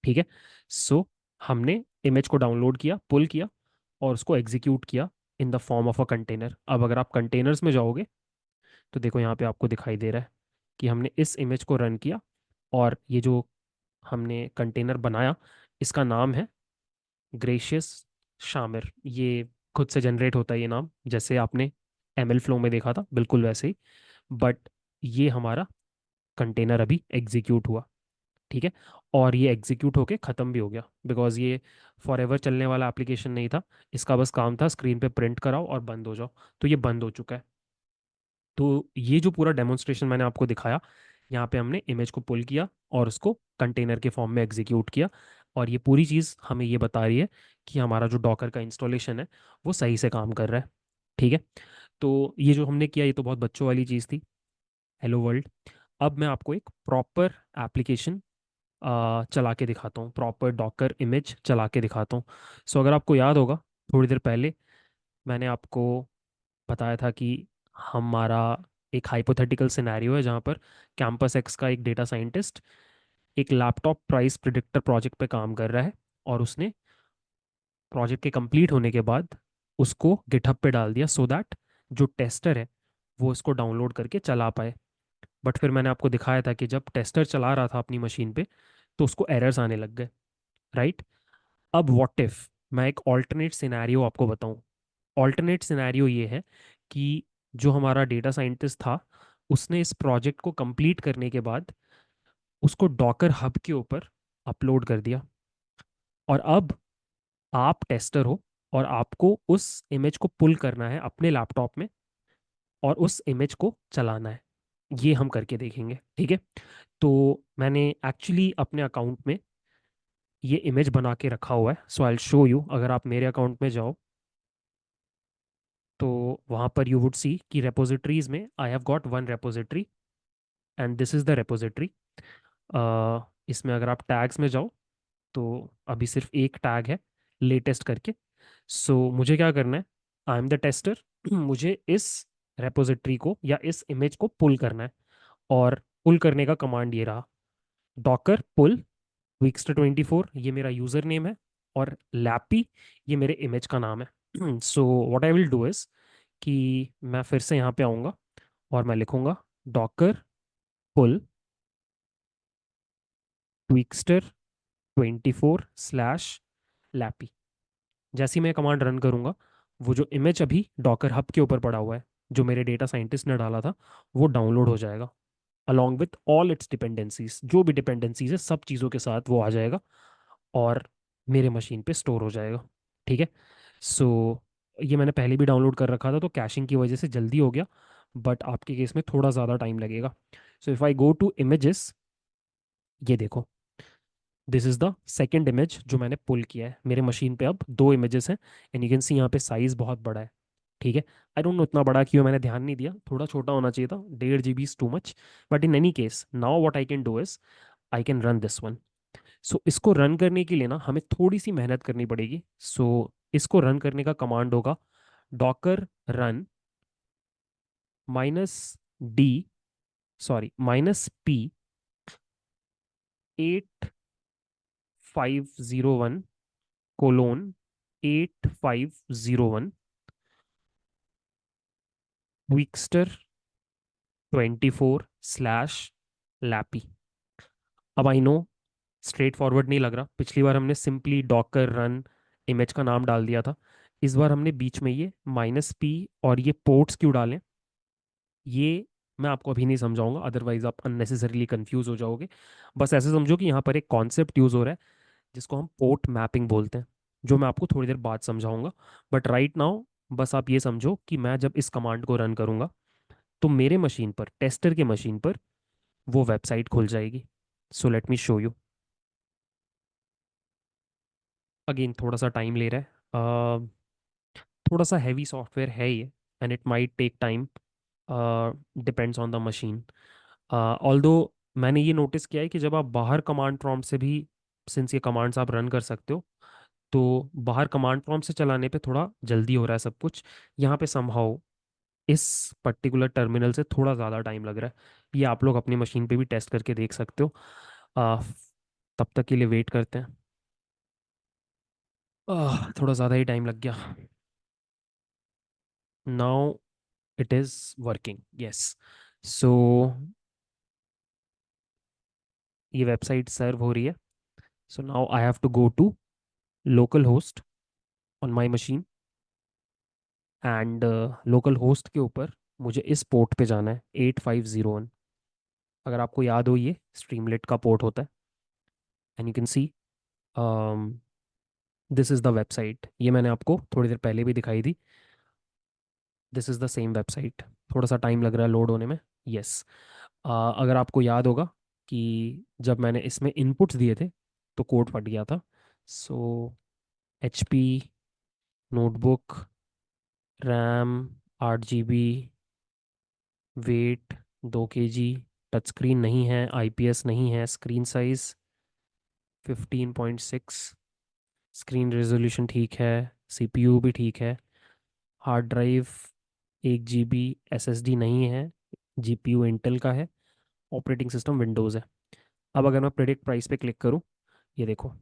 ठीक है, सो हमने इमेज को डाउनलोड किया, पुल किया, और उसको एग्जीक्यूट किया in the form of a container. अब अगर आप कंटेनर्स में जाओगे तो देखो यहाँ पे आपको दिखाई दे रहा है कि हमने इस इमेज को रन किया, और ये जो हमने कंटेनर बनाया इसका नाम है ग्रेशियस शामिर। ये खुद से जनरेट होता है ये नाम, जैसे आपने एमएल फ्लो में देखा था बिल्कुल वैसे ही, बट ये हमारा कंटेनर अभी एग्जीक्यूट हुआ। ठीक है, और ये एग्जीक्यूट होके ख़त्म भी हो गया, बिकॉज ये फॉर एवर चलने वाला एप्लीकेशन नहीं था। इसका बस काम था स्क्रीन पे प्रिंट कराओ और बंद हो जाओ, तो ये बंद हो चुका है। तो ये जो पूरा डेमोन्स्ट्रेशन मैंने आपको दिखाया, यहाँ पे हमने इमेज को पुल किया और उसको कंटेनर के फॉर्म में एग्जीक्यूट किया, और ये पूरी चीज़ हमें ये बता रही है कि हमारा जो डॉकर का इंस्टॉलेशन है वो सही से काम कर रहा है। ठीक है, तो ये जो हमने किया ये तो बहुत बच्चों वाली चीज़ थी, हेलो वर्ल्ड। अब मैं आपको एक प्रॉपर एप्लीकेशन चला के दिखाता हूँ, प्रॉपर डॉकर इमेज चला के दिखाता हूँ। सो अगर आपको याद होगा, थोड़ी देर पहले मैंने आपको बताया था कि हमारा एक हाइपोथेटिकल सिनेरियो है जहाँ पर कैंपस एक्स का एक डेटा साइंटिस्ट एक लैपटॉप प्राइस प्रिडिक्टर प्रोजेक्ट पे काम कर रहा है, और उसने प्रोजेक्ट के कंप्लीट होने के बाद उसको गिटहब पे डाल दिया, सो दैट जो टेस्टर है वो इसको डाउनलोड करके चला पाए। बट फिर मैंने आपको दिखाया था कि जब टेस्टर चला रहा था अपनी मशीन पे तो उसको एरर्स आने लग गए, राइट? अब व्हाट इफ मैं एक ऑल्टरनेट सिनेरियो आपको बताऊं। ऑल्टरनेट सिनेरियो ये है कि जो हमारा डेटा साइंटिस्ट था उसने इस प्रोजेक्ट को कंप्लीट करने के बाद उसको डॉकर हब के ऊपर अपलोड कर दिया, और अब आप टेस्टर हो और आपको उस इमेज को पुल करना है अपने लैपटॉप में और उस इमेज को चलाना है। ये हम करके देखेंगे, ठीक है? तो मैंने एक्चुअली अपने अकाउंट में ये इमेज बना के रखा हुआ है, सो आई शो यू। अगर आप मेरे अकाउंट में जाओ तो वहाँ पर यू वुड सी कि रेपोजिटरीज में I have got one repository, and this is the repository. इसमें अगर आप टैग्स में जाओ तो अभी सिर्फ एक टैग है, लेटेस्ट करके। सो मुझे क्या करना है, आई एम द टेस्टर, मुझे इस रेपोजिटरी को या इस इमेज को पुल करना है, और पुल करने का कमांड ये रहा, डॉकर पुल Wixter24 ये मेरा यूज़र नेम है, और लैपी ये मेरे इमेज का नाम है। सो what I will do is कि मैं फिर से यहाँ पे आऊँगा और मैं लिखूँगा डॉकर पुल ट्विक्स्टर 24/lappy। जैसे ही मैं कमांड रन करूंगा, वो जो इमेज अभी डॉकर हब के ऊपर पड़ा हुआ है, जो मेरे डेटा साइंटिस्ट ने डाला था, वो डाउनलोड हो जाएगा along with all it's dependencies. जो भी डिपेंडेंसीज है सब चीज़ों के साथ वो आ जाएगा और मेरे मशीन पे स्टोर हो जाएगा। ठीक है। सो ये मैंने पहले भी डाउनलोड कर रखा था, तो कैशिंग की वजह से जल्दी हो गया, बट आपके केस में थोड़ा ज़्यादा टाइम लगेगा। So if I go to images, ये देखो, this is the second image जो मैंने पुल किया है। मेरे मशीन पे अब दो इमेजेस हैं, एंड यू कैन सी यहाँ पे साइज़ बहुत बड़ा है। ठीक है। आई डोंट नो इतना बड़ा क्यों, मैंने ध्यान नहीं दिया, थोड़ा छोटा होना चाहिए था, 1.5 GB is too much. But in any case now what I can do is I can run this one. So इसको रन करने के लिए ना हमें थोड़ी सी मेहनत करनी पड़ेगी। सो इसको रन करने का कमांड होगा Docker run -d, -p 8501:8501 Twixtor 24/lappy। अब आई नो स्ट्रेट फॉरवर्ड नहीं लग रहा, पिछली बार हमने सिंपली डॉकर रन इमेज का नाम डाल दिया था, इस बार हमने बीच में ये -p और ये पोर्ट्स क्यों डालें, ये मैं आपको अभी नहीं समझाऊंगा, अदरवाइज आप अननेसेसरीली कंफ्यूज हो जाओगे। बस ऐसे समझो कि यहाँ पर एक कॉन्सेप्ट यूज हो रहा है जिसको हम पोर्ट मैपिंग बोलते हैं, जो मैं आपको थोड़ी देर बाद समझाऊंगा। बट राइट नाउ बस आप ये समझो कि मैं जब इस कमांड को रन करूंगा तो मेरे मशीन पर, टेस्टर के मशीन पर, वो वेबसाइट खुल जाएगी। सो let me show you. Again थोड़ा सा टाइम ले रहा है, थोड़ा सा हैवी सॉफ्टवेयर है ये, and it might take time, depends on the machine. Although मैंने ये नोटिस किया है कि जब आप बाहर कमांड प्रॉम्प्ट से भी, सिंस ये कमांड्स आप रन कर सकते हो, तो बाहर कमांड प्रॉम्प्ट से चलाने पे थोड़ा जल्दी हो रहा है सब कुछ। यहाँ पे समहाउ इस पर्टिकुलर टर्मिनल से थोड़ा ज़्यादा टाइम लग रहा है। ये आप लोग अपनी मशीन पे भी टेस्ट करके देख सकते हो। आ, तब तक के लिए वेट करते हैं। थोड़ा ज़्यादा ही टाइम लग गया। Now it is working, yes. So ये वेबसाइट सर्व हो रही है। So now I have to go to local host on my machine, and local host के ऊपर मुझे इस पोर्ट पे जाना है, 8501। अगर आपको याद हो, ये स्ट्रीमलेट का पोर्ट होता है, and you can see this is the website. ये मैंने आपको थोड़ी देर पहले भी दिखाई थी। This is the same website. थोड़ा सा टाइम लग रहा है लोड होने में, यस। अगर आपको याद होगा कि जब मैंने इसमें इनपुट्स दिए थे तो कोड फट गया था। So HP notebook, RAM 8 GB, weight 2 kg, touch screen नहीं है, IPS नहीं है, स्क्रीन साइज 15.6, स्क्रीन रेजोल्यूशन ठीक है, CPU भी ठीक है, हार्ड ड्राइव 1 GB, SSD नहीं है, GPU इंटेल का है, ऑपरेटिंग सिस्टम विंडोज़ है। अब अगर मैं प्रेडिक्ट प्राइस पे क्लिक करूँ, ये देखो,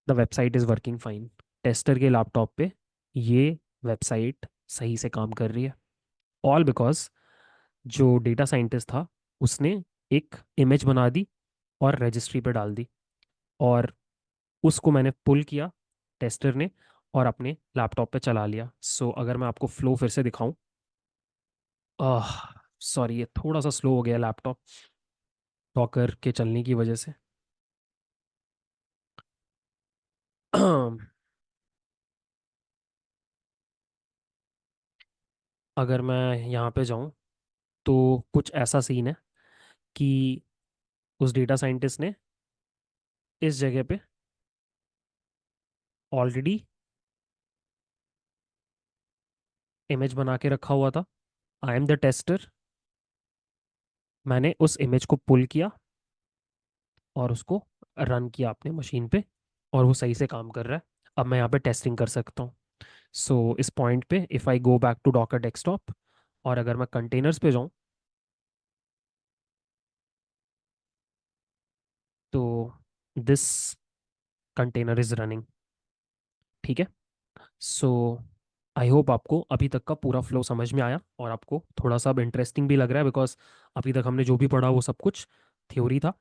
the website is working fine. Tester के लैपटॉप पे ये वेबसाइट सही से काम कर रही है, ऑल बिकॉज जो डेटा साइंटिस्ट था उसने एक इमेज बना दी और रजिस्ट्री पे डाल दी, और उसको मैंने पुल किया टेस्टर ने, और अपने लैपटॉप पे चला लिया। सो अगर मैं आपको फ्लो फिर से दिखाऊं, आह सॉरी, ये थोड़ा सा स्लो हो गया लैपटॉप टॉकर के चलने की वजह से। अगर मैं यहाँ पे जाऊँ तो कुछ ऐसा सीन है कि उस डेटा साइंटिस्ट ने इस जगह पे ऑलरेडी इमेज बना के रखा हुआ था। आई एम द टेस्टर। मैंने उस इमेज को पुल किया और उसको रन किया अपने मशीन पे, और वो सही से काम कर रहा है। अब मैं यहाँ पे टेस्टिंग कर सकता हूँ। सो इस पॉइंट पे if I go back to Docker desktop, और अगर मैं कंटेनर्स पे जाऊँ, तो दिस कंटेनर इज़ रनिंग। ठीक है। सो आई होप आपको अभी तक का पूरा फ्लो समझ में आया, और आपको थोड़ा सा अब इंटरेस्टिंग भी लग रहा है, बिकॉज अभी तक हमने जो भी पढ़ा वो सब कुछ थ्योरी था।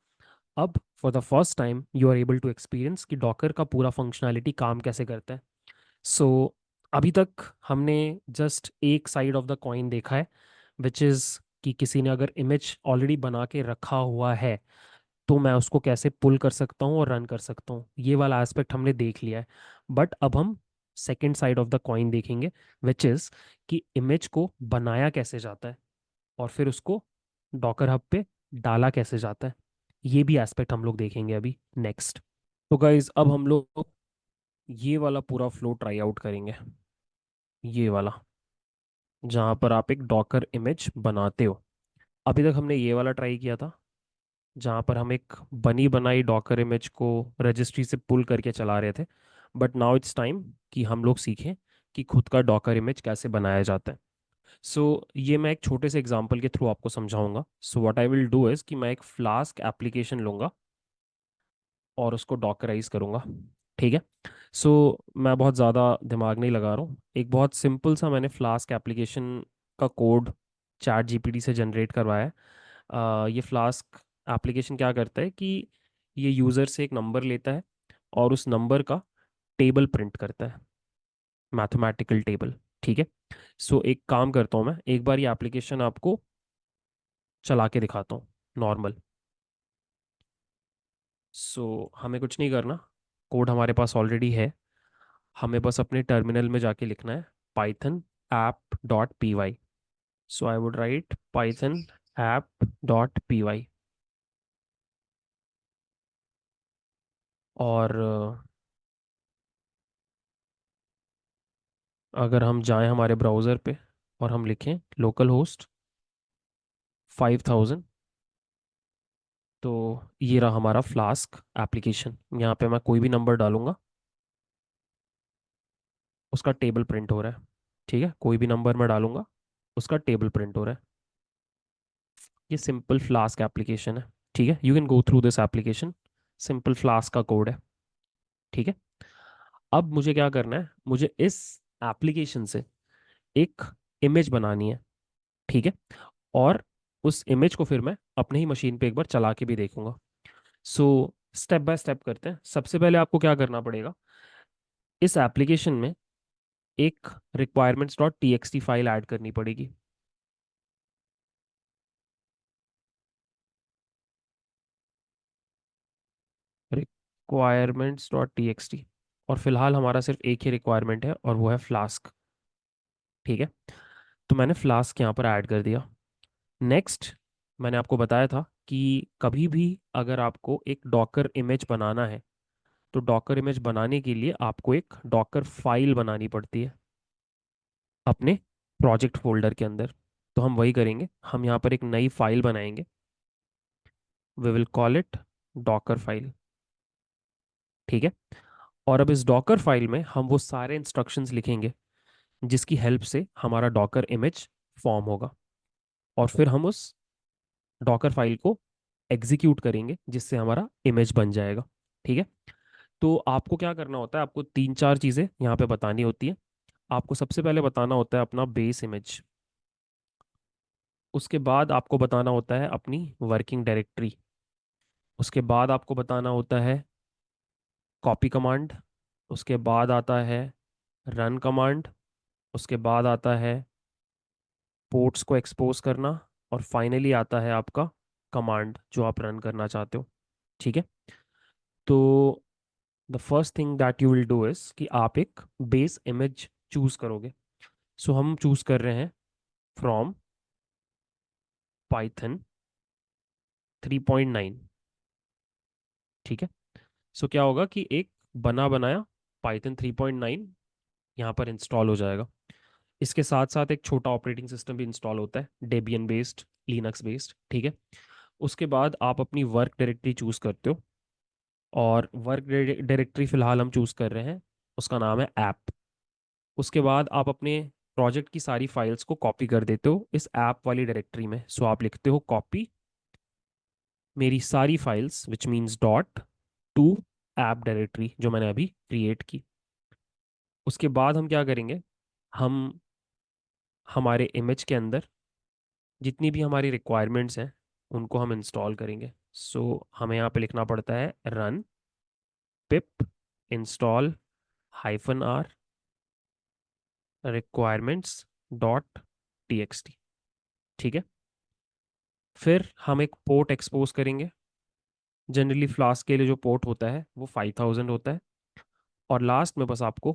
अब for the first time you are able to experience कि डॉकर का पूरा फंक्शनैलिटी काम कैसे करता है। सो अभी तक हमने जस्ट एक साइड ऑफ द कॉइन देखा है, विच इज़ कि किसी ने अगर इमेज ऑलरेडी बना के रखा हुआ है तो मैं उसको कैसे पुल कर सकता हूँ और रन कर सकता हूँ, ये वाला एस्पेक्ट हमने देख लिया है। बट अब हम second side of the coin देखेंगे, विच इज़ कि इमेज को बनाया कैसे जाता है और फिर उसको डॉकर हब पे डाला कैसे जाता है। ये भी एस्पेक्ट हम लोग देखेंगे अभी नेक्स्ट। तो गाइज अब हम लोग ये वाला पूरा फ्लो ट्राई आउट करेंगे, ये वाला जहाँ पर आप एक डॉकर इमेज बनाते हो। अभी तक हमने ये वाला ट्राई किया था जहाँ पर हम एक बनी बनाई डॉकर इमेज को रजिस्ट्री से पुल करके चला रहे थे। बट नाउ इट्स टाइम कि हम लोग सीखें कि खुद का डॉकर इमेज कैसे बनाया जाता है। ये मैं एक छोटे से एग्जांपल के थ्रू आपको समझाऊंगा। What I will do is कि मैं एक फ्लास्क एप्लीकेशन लूंगा और उसको डॉकराइज करूंगा। ठीक है। मैं बहुत ज़्यादा दिमाग नहीं लगा रहा हूँ, एक बहुत सिंपल सा मैंने फ्लास्क एप्लीकेशन का कोड चैट जीपीटी से जनरेट करवाया है। ये फ्लास्क एप्लीकेशन क्या करता है कि ये यूज़र से एक नंबर लेता है और उस नंबर का टेबल प्रिंट करता है, मैथमेटिकल टेबल। ठीक है। एक काम करता हूँ, मैं एक बार ये एप्लीकेशन आपको चला के दिखाता हूँ नॉर्मल। हमें कुछ नहीं करना, कोड हमारे पास ऑलरेडी है। हमें बस अपने टर्मिनल में जाके लिखना है Python app dot P Y. I would write Python app dot P Y. और अगर हम जाएं हमारे ब्राउज़र पे और हम लिखें लोकल होस्ट 5000, तो ये रहा हमारा फ्लास्क एप्लीकेशन। यहाँ पे मैं कोई भी नंबर डालूंगा, उसका टेबल प्रिंट हो रहा है। ठीक है, कोई भी नंबर मैं डालूंगा, उसका टेबल प्रिंट हो रहा है। ये सिंपल फ्लास्क एप्लीकेशन है। ठीक है, you can go through this application, simple flask का कोड है। ठीक है। अब मुझे क्या करना है, मुझे इस एप्लीकेशन से एक इमेज बनानी है। ठीक है। और उस इमेज को फिर मैं अपने ही मशीन पे एक बार चला के भी देखूंगा। सो स्टेप बाय स्टेप करते हैं। सबसे पहले आपको क्या करना पड़ेगा, इस एप्लीकेशन में एक requirements dot T x T file add करनी पड़ेगी। Requirements dot T x T. और फिलहाल हमारा सिर्फ एक ही रिक्वायरमेंट है और वो है फ्लास्क। ठीक है। तो मैंने फ्लास्क यहाँ पर ऐड कर दिया। नेक्स्ट, मैंने आपको बताया था कि कभी भी अगर आपको एक डॉकर इमेज बनाना है तो डॉकर इमेज बनाने के लिए आपको एक डॉकर फाइल बनानी पड़ती है अपने प्रोजेक्ट फोल्डर के अंदर। तो हम वही करेंगे, हम यहाँ पर एक नई फाइल बनाएंगे। We will call it Docker file. ठीक है। और अब इस डॉकर फाइल में हम वो सारे इंस्ट्रक्शंस लिखेंगे जिसकी हेल्प से हमारा डॉकर इमेज फॉर्म होगा। और फिर हम उस डॉकर फाइल को एग्जीक्यूट करेंगे जिससे हमारा इमेज बन जाएगा। ठीक है। तो आपको क्या करना होता है, आपको तीन चार चीज़ें यहाँ पे बतानी होती है। आपको सबसे पहले बताना होता है अपना बेस इमेज। उसके बाद आपको बताना होता है अपनी वर्किंग डायरेक्टरी। उसके बाद आपको बताना होता है कॉपी कमांड। उसके बाद आता है रन कमांड। उसके बाद आता है पोर्ट्स को एक्सपोज करना। और फाइनली आता है आपका कमांड जो आप रन करना चाहते हो। ठीक है। तो the first thing that you will do is कि आप एक बेस इमेज चूज करोगे। हम चूज कर रहे हैं फ्रॉम पाइथन 3.9। ठीक है। क्या होगा कि एक बना बनाया पाइथन 3.9 यहाँ पर इंस्टॉल हो जाएगा। इसके साथ साथ एक छोटा ऑपरेटिंग सिस्टम भी इंस्टॉल होता है, डेबियन बेस्ड, लिनक्स बेस्ड। ठीक है। उसके बाद आप अपनी वर्क डायरेक्टरी चूज करते हो। और वर्क डायरेक्टरी फिलहाल हम चूज कर रहे हैं, उसका नाम है ऐप। उसके बाद आप अपने प्रोजेक्ट की सारी फाइल्स को कॉपी कर देते हो इस ऐप वाली डायरेक्टरी में। आप लिखते हो कॉपी मेरी सारी files, which means dot to app directory जो मैंने अभी क्रिएट की। उसके बाद हम क्या करेंगे, हम हमारे इमेज के अंदर जितनी भी हमारी रिक्वायरमेंट्स हैं उनको हम इंस्टॉल करेंगे। सो हमें यहाँ पे लिखना पड़ता है रन पिप install -r requirements dot TXT. ठीक है। फिर हम एक पोर्ट एक्सपोज करेंगे। जनरली फ्लास्क के लिए जो पोर्ट होता है वो 5000 होता है। और लास्ट में बस आपको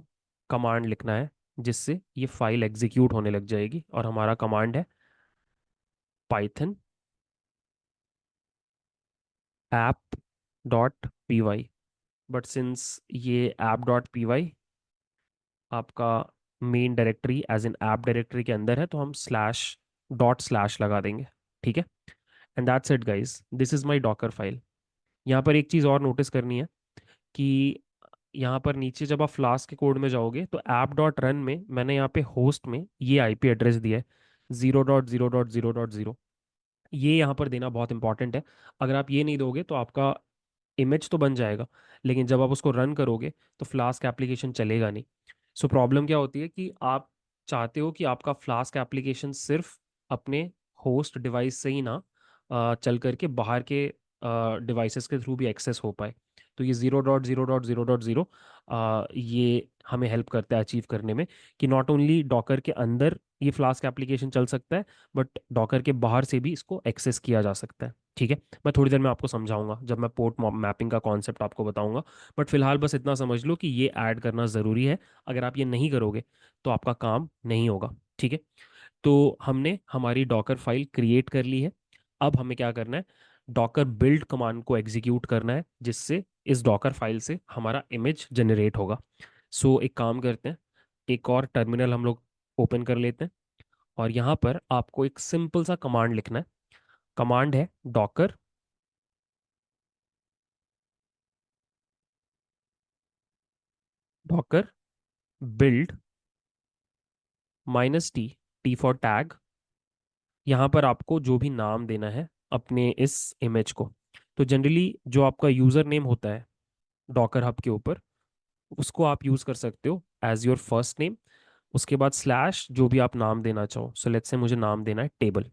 कमांड लिखना है जिससे ये फाइल एग्जीक्यूट होने लग जाएगी, और हमारा कमांड है Python app dot P Y. But since ये ऐप डॉट पी वाई आपका main directory as in app directory के अंदर है, तो हम // लगा देंगे। ठीक है। And that's it guys, this is my Docker file. यहाँ पर एक चीज़ और नोटिस करनी है कि यहाँ पर नीचे जब आप फ्लास्क के कोड में जाओगे तो ऐप डॉट रन में मैंने यहाँ पे होस्ट में ये आईपी एड्रेस दिया है 0.0.0.0। ये यहाँ पर देना बहुत इंपॉर्टेंट है। अगर आप ये नहीं दोगे तो आपका इमेज तो बन जाएगा, लेकिन जब आप उसको रन करोगे तो फ्लास्क एप्लीकेशन चलेगा नहीं। सो प्रॉब्लम क्या होती है कि आप चाहते हो कि आपका फ्लास्क एप्लीकेशन सिर्फ अपने होस्ट डिवाइस से ही ना चल करके बाहर के डिवाइसेस के थ्रू भी एक्सेस हो पाए। तो ये 0.0.0.0 ये हमें हेल्प करता है अचीव करने में कि नॉट ओनली डॉकर के अंदर ये फ्लास्क एप्लीकेशन चल सकता है, बट डॉकर के बाहर से भी इसको एक्सेस किया जा सकता है। ठीक है। मैं थोड़ी देर में आपको समझाऊंगा जब मैं पोर्ट मैपिंग का कॉन्सेप्ट आपको बताऊंगा। बट फिलहाल बस इतना समझ लो कि ये ऐड करना ज़रूरी है। अगर आप ये नहीं करोगे तो आपका काम नहीं होगा। ठीक है। तो हमने हमारी डॉकर फाइल क्रिएट कर ली है। अब हमें क्या करना है, डॉकर बिल्ड कमांड को एग्जीक्यूट करना है जिससे इस डॉकर फाइल से हमारा इमेज जनरेट होगा। सो एक काम करते हैं, एक और टर्मिनल हम लोग ओपन कर लेते हैं, और यहाँ पर आपको एक सिंपल सा कमांड लिखना है। कमांड है Docker build -t, T for tag. यहाँ पर आपको जो भी नाम देना है अपने इस इमेज को, तो जनरली जो आपका यूज़र नेम होता है डॉकर हब के ऊपर उसको आप यूज़ कर सकते हो एज योर फर्स्ट नेम। उसके बाद स्लैश जो भी आप नाम देना चाहो। सो लेट्स से मुझे नाम देना है टेबल।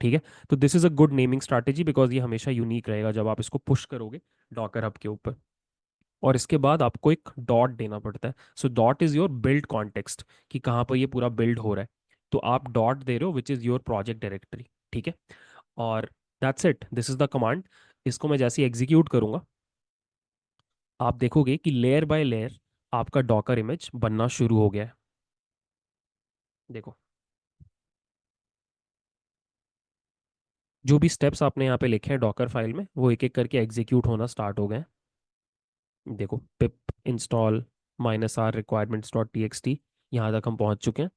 ठीक है। तो this is a good naming strategy because ये हमेशा यूनिक रहेगा जब आप इसको पुश करोगे डॉकर हब के ऊपर। और इसके बाद आपको एक डॉट देना पड़ता है। So dot is your build context कि कहाँ पर ये पूरा बिल्ड हो रहा है। तो आप डॉट दे रहे हो which is your project directory. ठीक है। और that's it, this is the command. इसको मैं जैसे ही एग्जीक्यूट करूंगा आप देखोगे कि लेयर बाय लेयर आपका डॉकर इमेज बनना शुरू हो गया है। देखो, जो भी स्टेप्स आपने यहाँ पे लिखे हैं डॉकर फाइल में वो एक एक करके एग्जीक्यूट होना स्टार्ट हो गए हैं। देखो, पिप install -r requirements dot T x T, यहाँ तक हम पहुँच चुके हैं।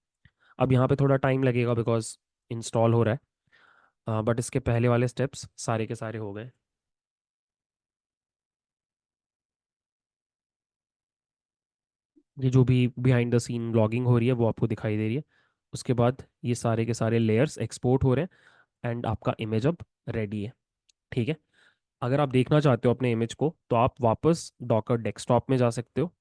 अब यहाँ पे थोड़ा टाइम लगेगा बिकॉज इंस्टॉल हो रहा है, बट इसके पहले वाले स्टेप्स सारे के सारे हो गए। ये जो भी बिहाइंड द सीन लॉगिंग हो रही है वो आपको दिखाई दे रही है। उसके बाद ये सारे के सारे लेयर्स एक्सपोर्ट हो रहे हैं एंड आपका इमेज अब रेडी है। ठीक है। अगर आप देखना चाहते हो अपने इमेज को तो आप वापस डॉकर डेस्कटॉप में जा सकते हो।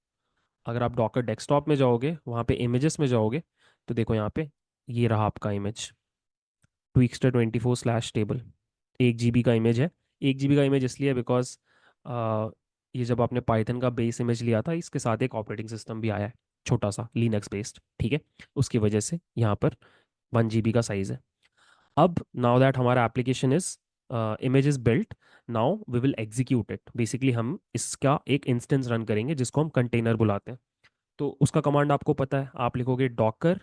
अगर आप डॉकर डेस्कटॉप में जाओगे वहाँ पे इमेजेस में जाओगे तो देखो यहाँ पे ये रहा आपका इमेज Twixtor24/table। 1 GB का इमेज है। 1 GB का इमेज इसलिए बिकॉज ये जब आपने पाइथन का बेस इमेज लिया था इसके साथ एक ऑपरेटिंग सिस्टम भी आया है, छोटा सा लिनक्स बेस्ड। ठीक है। उसकी वजह से यहाँ पर 1 GB का साइज है। अब नाउ दैट हमारा application is image is built, now we will execute it. Basically हम इसका एक इंस्टेंस रन करेंगे जिसको हम कंटेनर बुलाते हैं। तो उसका कमांड आपको पता है, आप लिखोगे Docker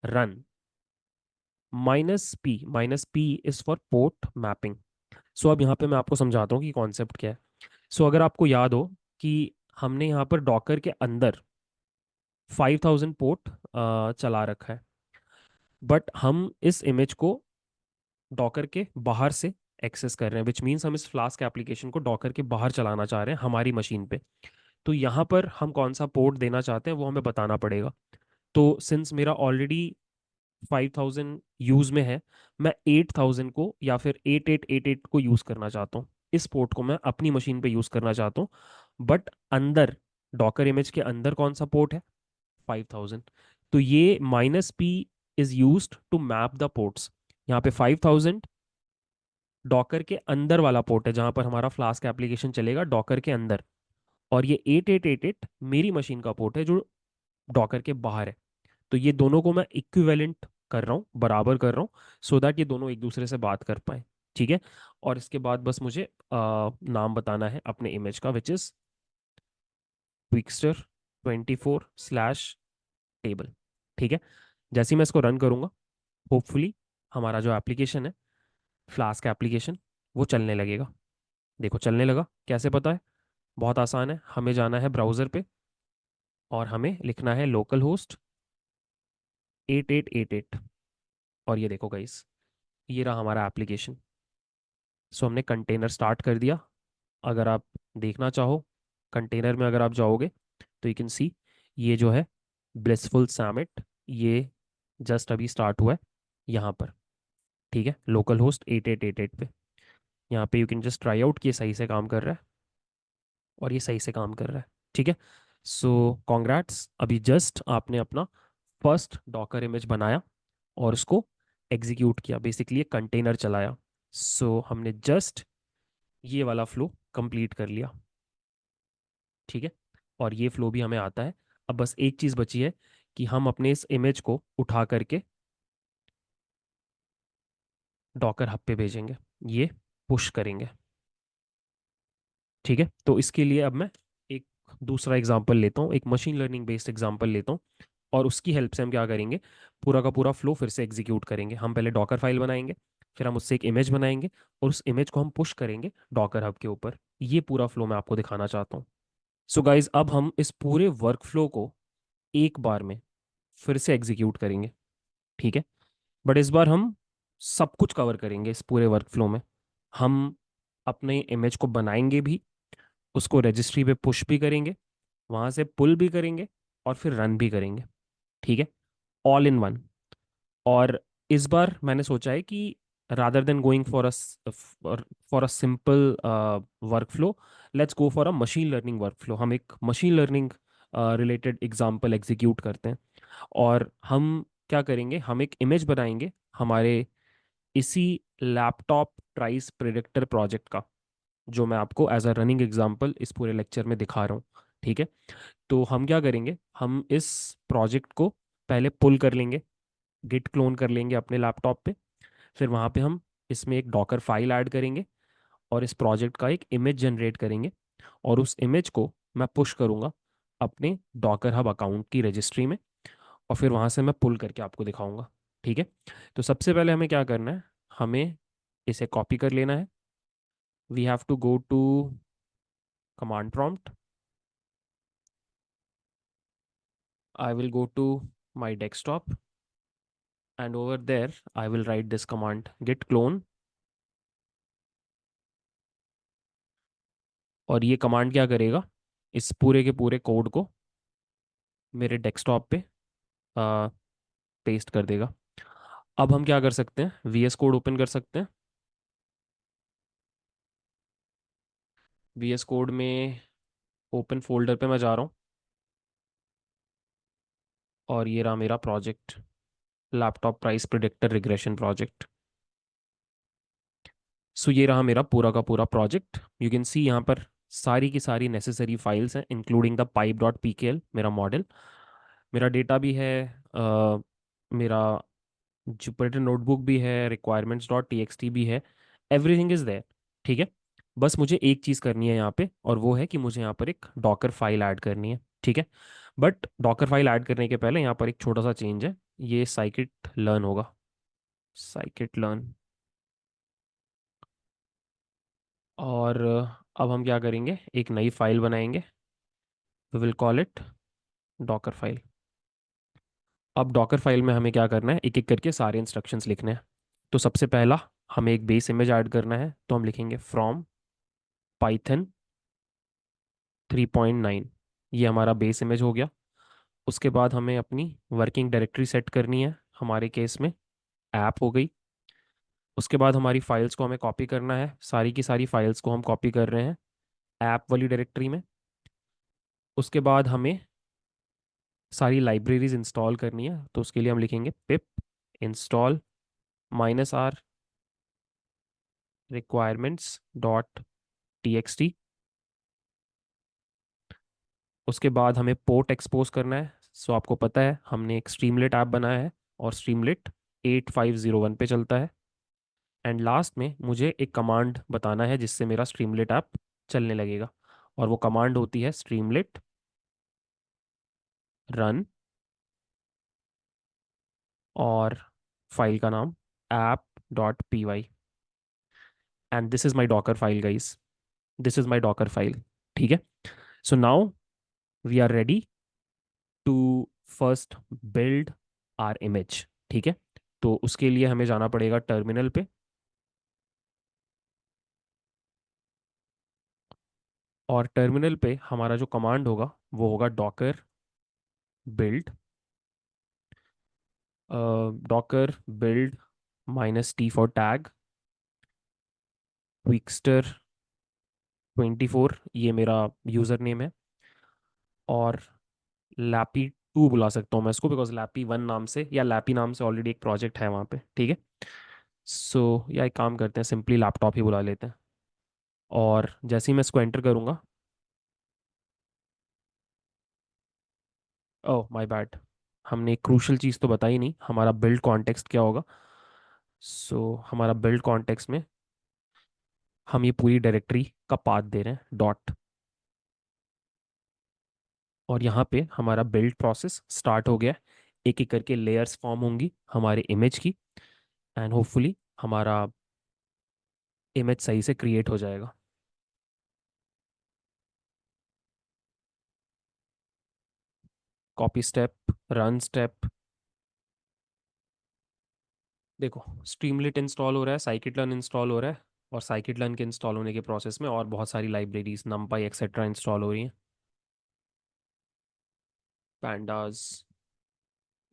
run -p is for port mapping. So अब यहाँ पे मैं आपको समझाता हूँ कि कॉन्सेप्ट क्या है। सो अगर आपको याद हो कि हमने यहाँ पर डॉकर के अंदर 5000 पोर्ट चला रखा है, बट हम इस इमेज को डॉकर के बाहर से एक्सेस कर रहे हैं, विच मीन्स हम इस फ्लास्क एप्लीकेशन को डॉकर के बाहर चलाना चाह रहे हैं हमारी मशीन पे। तो यहाँ पर हम कौन सा पोर्ट देना चाहते हैं वो हमें बताना पड़ेगा। तो सिंस मेरा ऑलरेडी 5000 यूज में है, मैं 8000 को या फिर 8888 को यूज करना चाहता हूँ। इस पोर्ट को मैं अपनी मशीन पे यूज करना चाहता हूँ। बट अंदर डॉकर इमेज के अंदर कौन सा पोर्ट है, 5000। तो ये -p is use to map the ports. यहाँ पे 5000 डॉकर के अंदर वाला पोर्ट है जहां पर हमारा फ्लास्क एप्लीकेशन चलेगा, डॉकर के अंदर। और ये 8888 मेरी मशीन का पोर्ट है जो डॉकर के बाहर है। तो ये दोनों को मैं इक्विवेलेंट कर रहा हूँ, बराबर कर रहा हूँ, सो दैट ये दोनों एक दूसरे से बात कर पाए। ठीक है। और इसके बाद बस मुझे नाम बताना है अपने इमेज का, विच इज क्विकस्टर 24/टेबल। ठीक है। जैसे ही मैं इसको रन करूंगा, होपफुली हमारा जो एप्लीकेशन है, फ्लास्क एप्लीकेशन, वो चलने लगेगा। देखो चलने लगा। कैसे पता है? बहुत आसान है। हमें जाना है ब्राउज़र पे और हमें लिखना है लोकल होस्ट 8888। और ये देखो गाइस, ये रहा हमारा एप्लीकेशन। सो हमने कंटेनर स्टार्ट कर दिया। अगर आप देखना चाहो कंटेनर में, अगर आप जाओगे तो यू कैन सी ये जो है ब्लिसफुल समिट, ये जस्ट अभी स्टार्ट हुआ है यहाँ पर। ठीक है, लोकल होस्ट 8888 पे। यहाँ पे you can just try out कि ये सही से काम कर रहा है, और ये सही से काम कर रहा है। ठीक है। सो कॉन्ग्रेट्स, अभी जस्ट आपने अपना फर्स्ट डॉकर इमेज बनाया और उसको एग्जीक्यूट किया, बेसिकली एक कंटेनर चलाया। सो हमने जस्ट ये वाला फ्लो कंप्लीट कर लिया। ठीक है। और ये फ्लो भी हमें आता है। अब बस एक चीज़ बची है कि हम अपने इस इमेज को उठा करके डॉकर हब पे भेजेंगे, ये पुश करेंगे। ठीक है। तो इसके लिए अब मैं एक दूसरा एग्जांपल लेता हूँ, एक मशीन लर्निंग बेस्ड एग्जांपल लेता हूँ। और उसकी हेल्प से हम क्या करेंगे, पूरा का पूरा फ्लो फिर से एग्जीक्यूट करेंगे। हम पहले डॉकर फाइल बनाएंगे, फिर हम उससे एक इमेज बनाएंगे, और उस इमेज को हम पुश करेंगे डॉकर हब के ऊपर। ये पूरा फ्लो मैं आपको दिखाना चाहता हूँ। सो गाइज, अब हम इस पूरे वर्क फ्लो को एक बार में फिर से एग्जीक्यूट करेंगे। ठीक है। बट इस बार हम सब कुछ कवर करेंगे इस पूरे वर्क फ्लो में। हम अपने इमेज को बनाएंगे भी, उसको रजिस्ट्री पे पुश भी करेंगे, वहां से पुल भी करेंगे, और फिर रन भी करेंगे। ठीक है, ऑल इन वन। और इस बार मैंने सोचा है कि rather than going for a simple work flow, let's go for a machine learning work flow. हम एक machine learning related example execute करते हैं। और हम क्या करेंगे, हम एक इमेज बनाएंगे हमारे इसी लैपटॉप प्राइस प्रिडिक्टर प्रोजेक्ट का, जो मैं आपको एज अ रनिंग एग्जांपल इस पूरे लेक्चर में दिखा रहा हूँ। ठीक है। तो हम क्या करेंगे, हम इस प्रोजेक्ट को पहले पुल कर लेंगे, गिट क्लोन कर लेंगे अपने लैपटॉप पे। फिर वहाँ पे हम इसमें एक डॉकर फाइल ऐड करेंगे, और इस प्रोजेक्ट का एक इमेज जनरेट करेंगे, और उस इमेज को मैं पुश करूँगा अपने डॉकर हब अकाउंट की रजिस्ट्री में, और फिर वहाँ से मैं पुल करके आपको दिखाऊंगा। ठीक है। तो सबसे पहले हमें क्या करना है, हमें इसे कॉपी कर लेना है। We have to go to command prompt. I will go to my desktop, and over there I will write this command git clone। और ये कमांड क्या करेगा, इस पूरे के पूरे कोड को मेरे डेस्कटॉप पे पेस्ट कर देगा। अब हम क्या कर सकते हैं, वीएस कोड ओपन कर सकते हैं। वीएस कोड में ओपन फोल्डर पे मैं जा रहा हूँ, और ये रहा मेरा project, laptop price predictor regression project. So ये रहा मेरा पूरा का पूरा प्रोजेक्ट। यू कैन सी यहाँ पर सारी की सारी नेसेसरी फाइल्स हैं, इंक्लूडिंग द pipe.pkl, मेरा मॉडल, मेरा डेटा भी है, मेरा जुपिटर नोटबुक भी है, requirements.txt भी है, एवरीथिंग इज देयर। ठीक है। बस मुझे एक चीज़ करनी है यहाँ पे, और वो है कि मुझे यहाँ पर एक डॉकर फाइल ऐड करनी है। ठीक है। बट डॉकर फाइल ऐड करने के पहले यहाँ पर एक छोटा सा चेंज है, ये साइकिट लर्न होगा, साइकिट लर्न। और अब हम क्या करेंगे, एक नई फाइल बनाएंगे, we will call it Docker file. अब डॉकर फाइल में हमें क्या करना है, एक एक करके सारे इंस्ट्रक्शंस लिखने हैं। तो सबसे पहला, हमें एक बेस इमेज ऐड करना है, तो हम लिखेंगे फ्रॉम पाइथन 3.9। ये हमारा बेस इमेज हो गया। उसके बाद हमें अपनी वर्किंग डायरेक्टरी सेट करनी है, हमारे केस में ऐप हो गई। उसके बाद हमारी फाइल्स को हमें कॉपी करना है, सारी की सारी फाइल्स को हम कॉपी कर रहे हैं ऐप वाली डायरेक्टरी में। उसके बाद हमें सारी लाइब्रेरीज इंस्टॉल करनी है, तो उसके लिए हम लिखेंगे पिप install -r requirements dot T. उसके बाद हमें पोर्ट एक्सपोज करना है। सो आपको पता है हमने एक स्ट्रीमलेट ऐप बनाया है और स्ट्रीमलेट 8501 पे चलता है। एंड लास्ट में मुझे एक कमांड बताना है जिससे मेरा स्ट्रीमलेट ऐप चलने लगेगा, और वो कमांड होती है स्ट्रीमलेट रन, और फाइल का नाम app.py। And this is my Docker file guys, this is my Docker file. ठीक है। So now we are ready to first build our image. ठीक है। तो उसके लिए हमें जाना पड़ेगा टर्मिनल पे, और टर्मिनल पे हमारा जो कमांड होगा वो होगा Docker build, Docker build -t for tag, क्विकस्टर 24 ये मेरा यूज़र नेम है, और लैपी 2 बुला सकता हूँ मैं इसको, बिकॉज लैपी 1 नाम से या लैपी नाम से ऑलरेडी एक प्रोजेक्ट है वहाँ पे। ठीक है। सो या एक काम करते हैं, सिंपली लैपटॉप ही बुला लेते हैं। और जैसे ही मैं इसको एंटर करूँगा, ओह माय बैड, हमने एक क्रूशल चीज़ तो बताई नहीं, हमारा बिल्ड कॉन्टेक्स्ट क्या होगा। हमारा बिल्ड कॉन्टेक्स्ट में हम ये पूरी डायरेक्टरी का पाथ दे रहे हैं डॉट, और यहाँ पे हमारा बिल्ड प्रोसेस स्टार्ट हो गया है। एक एक करके लेयर्स फॉर्म होंगी हमारे इमेज की, एंड होपफुली हमारा इमेज सही से क्रिएट हो जाएगा। Copy step, run step. देखो, स्ट्रीमलेट इंस्टॉल हो रहा है, साइकिटलन इंस्टॉल हो रहा है, और साइकिटलन के इंस्टॉल होने के प्रोसेस में और बहुत सारी लाइब्रेरीज नमपाई एक्सेट्रा इंस्टॉल हो रही हैं, पैंडाज,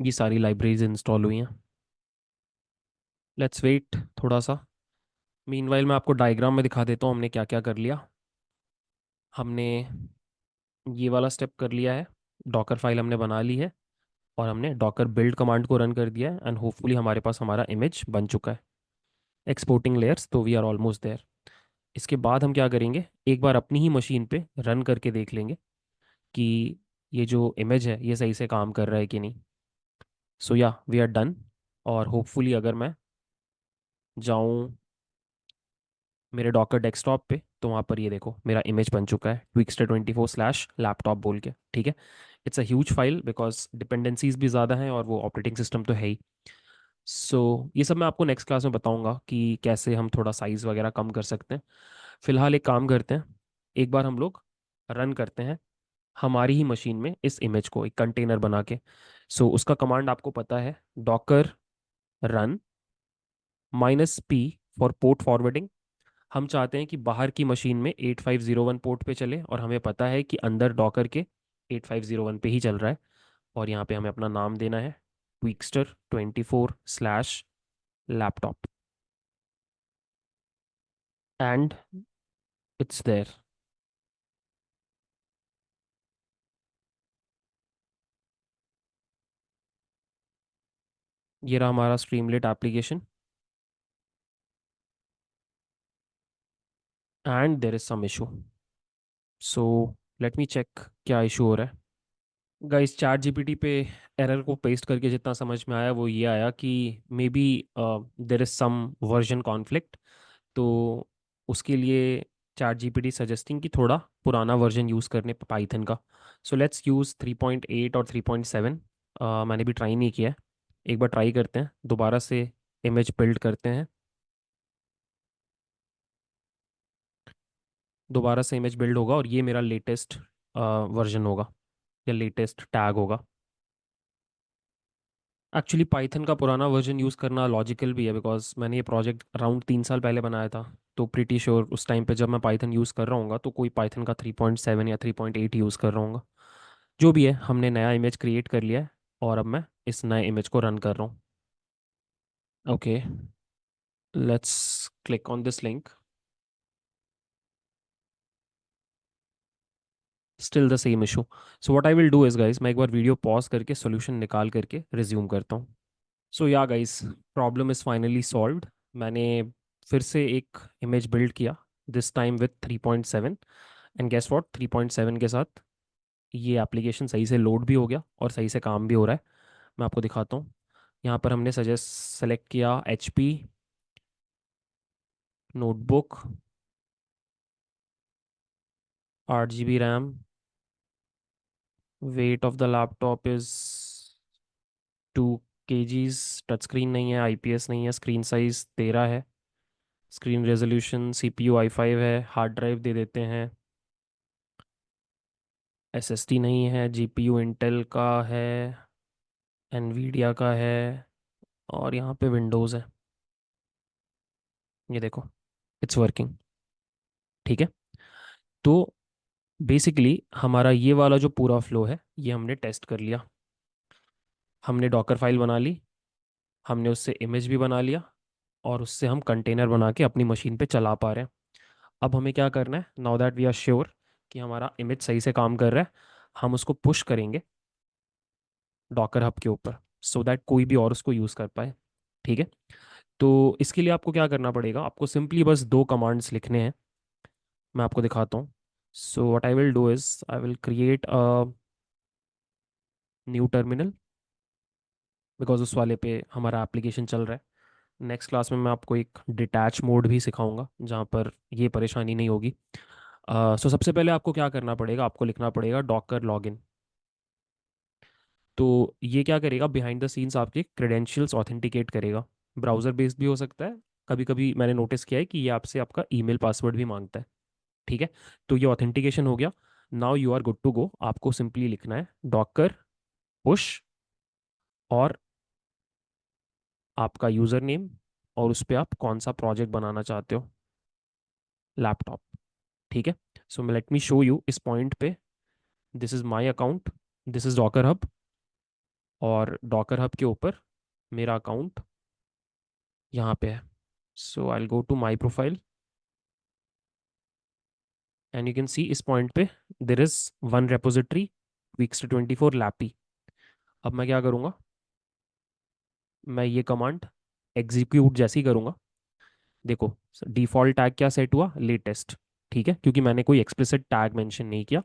ये सारी लाइब्रेरीज इंस्टॉल हुई हैं। लेट्स वेट थोड़ा सा। मीनवाइल मैं आपको डायग्राम में दिखा देता हूँ हमने क्या क्या कर लिया। हमने ये वाला स्टेप कर लिया है, डॉकर फाइल हमने बना ली है, और हमने डॉकर बिल्ड कमांड को रन कर दिया है, एंड होपफुली हमारे पास हमारा इमेज बन चुका है। एक्सपोर्टिंग लेयर्स, तो वी आर ऑलमोस्ट देयर। इसके बाद हम क्या करेंगे, एक बार अपनी ही मशीन पे रन करके देख लेंगे कि ये जो इमेज है ये सही से काम कर रहा है कि नहीं। सो या वी आर डन। और होपफुली अगर मैं जाऊं मेरे डॉकर डेस्कटॉप पे, तो वहाँ पर ये देखो मेरा इमेज बन चुका है, twixtor24/laptop बोल के। ठीक है। It's a huge file because dependencies भी ज़्यादा हैं और वो ऑपरेटिंग सिस्टम तो है ही। ये सब मैं आपको नेक्स्ट क्लास में बताऊंगा कि कैसे हम थोड़ा साइज़ वगैरह कम कर सकते हैं। फिलहाल एक काम करते हैं, एक बार हम लोग रन करते हैं हमारी ही मशीन में इस इमेज को एक कंटेनर बना के। उसका कमांड आपको पता है, Docker run -p for port forwarding. हम चाहते हैं कि बाहर की मशीन में 8501 पोर्ट पे चले, और हमें पता है कि अंदर डॉकर के 8501 पे ही चल रहा है। और यहाँ पे हमें अपना नाम देना है, Twixtor24/laptop, एंड इट्स देयर। ये रहा हमारा Streamlit application, and there is some issue. So let me check क्या इशू हो रहा है। गाइस, चैट जीपीटी पे एरर को पेस्ट करके जितना समझ में आया वो ये आया कि maybe there is some version conflict. तो उसके लिए चैट जीपीटी सजेस्टिंग कि थोड़ा पुराना वर्जन यूज़ करने पाइथन का। लेट्स यूज़ 3.8 और 3.7। मैंने भी ट्राई नहीं किया है, एक बार ट्राई करते हैं दोबारा से, इमेज बिल्ड करते हैं, दोबारा से इमेज बिल्ड होगा और ये मेरा लेटेस्ट वर्जन होगा या लेटेस्ट टैग होगा। एक्चुअली पाइथन का पुराना वर्जन यूज़ करना लॉजिकल भी है, बिकॉज मैंने ये प्रोजेक्ट अराउंड 3 साल पहले बनाया था। तो प्रीटी श्योर उस टाइम पे जब मैं पाइथन यूज़ कर रहा हूँ तो कोई पाइथन का 3.7 या 3.8 यूज़ कर रहा हूँ। जो भी है, हमने नया इमेज क्रिएट कर लिया है, और अब मैं इस नए इमेज को रन कर रहा हूँ। Okay, let's click on this link. Still the same issue. What I will do is guys, मैं एक बार वीडियो पॉज करके सोल्यूशन निकाल करके रिज्यूम करता हूँ। Yeah guys, problem is finally solved. मैंने फिर से एक इमेज बिल्ड किया, this time with 3.7। And guess what, 3.7 के साथ ये एप्लीकेशन सही से लोड भी हो गया और सही से काम भी हो रहा है। मैं आपको दिखाता हूँ। यहाँ पर हमने सजेस्ट सेलेक्ट किया HP notebook, 8 GB RAM, weight of the laptop is 2 kgs, touch screen नहीं है, IPS नहीं है, स्क्रीन साइज 13 है, स्क्रीन रेजोल्यूशन CPU i5 है, हार्ड ड्राइव दे देते हैं, SSD नहीं है, GPU इंटेल का है, एनवीडिया का है, और यहाँ पे विंडोज़ है। ये देखो, इट्स वर्किंग। ठीक है। तो बेसिकली हमारा ये वाला जो पूरा फ्लो है ये हमने टेस्ट कर लिया। हमने डॉकर फाइल बना ली, हमने उससे इमेज भी बना लिया, और उससे हम कंटेनर बना के अपनी मशीन पे चला पा रहे हैं। अब हमें क्या करना है, now that we are sure कि हमारा इमेज सही से काम कर रहा है, हम उसको पुश करेंगे डॉकर हब के ऊपर, सो दैट कोई भी और उसको यूज़ कर पाए। ठीक है। तो इसके लिए आपको क्या करना पड़ेगा, आपको सिंपली बस दो कमांड्स लिखने हैं। मैं आपको दिखाता हूँ। सो what I will do is I will create a new terminal, because उस वाले पे हमारा एप्लीकेशन चल रहा है। नेक्स्ट क्लास में मैं आपको एक डिटैच मोड भी सिखाऊंगा जहाँ पर ये परेशानी नहीं होगी। सो सबसे पहले आपको क्या करना पड़ेगा, आपको लिखना पड़ेगा डॉकर लॉगिन। तो ये क्या करेगा, बिहाइंड द सीन्स आपके क्रेडेंशियल्स ऑथेंटिकेट करेगा। ब्राउज़र बेस्ड भी हो सकता है, कभी कभी मैंने नोटिस किया है कि ये आपसे आपका ईमेल पासवर्ड भी मांगता है। ठीक है। तो ये ऑथेंटिकेशन हो गया। Now you are good to go. आपको सिंपली लिखना है डॉकर पुश और आपका यूज़र नेम, और उस पर आप कौन सा प्रोजेक्ट बनाना चाहते हो, लैपटॉप। ठीक है। So let me show you इस पॉइंट पे, this is my account, this is Docker Hub, और डॉकर हब के ऊपर मेरा अकाउंट यहाँ पे है। So I go to my profile and you can see इस पॉइंट पे there is one repository Twixtor24 lappy. अब मैं क्या करूँगा, मैं ये कमांड एग्जीक्यूट जैसे ही करूँगा, देखो डिफॉल्ट टैग क्या सेट हुआ, लेटेस्ट। ठीक है, क्योंकि मैंने कोई एक्सप्लिसिट टैग मेंशन नहीं किया।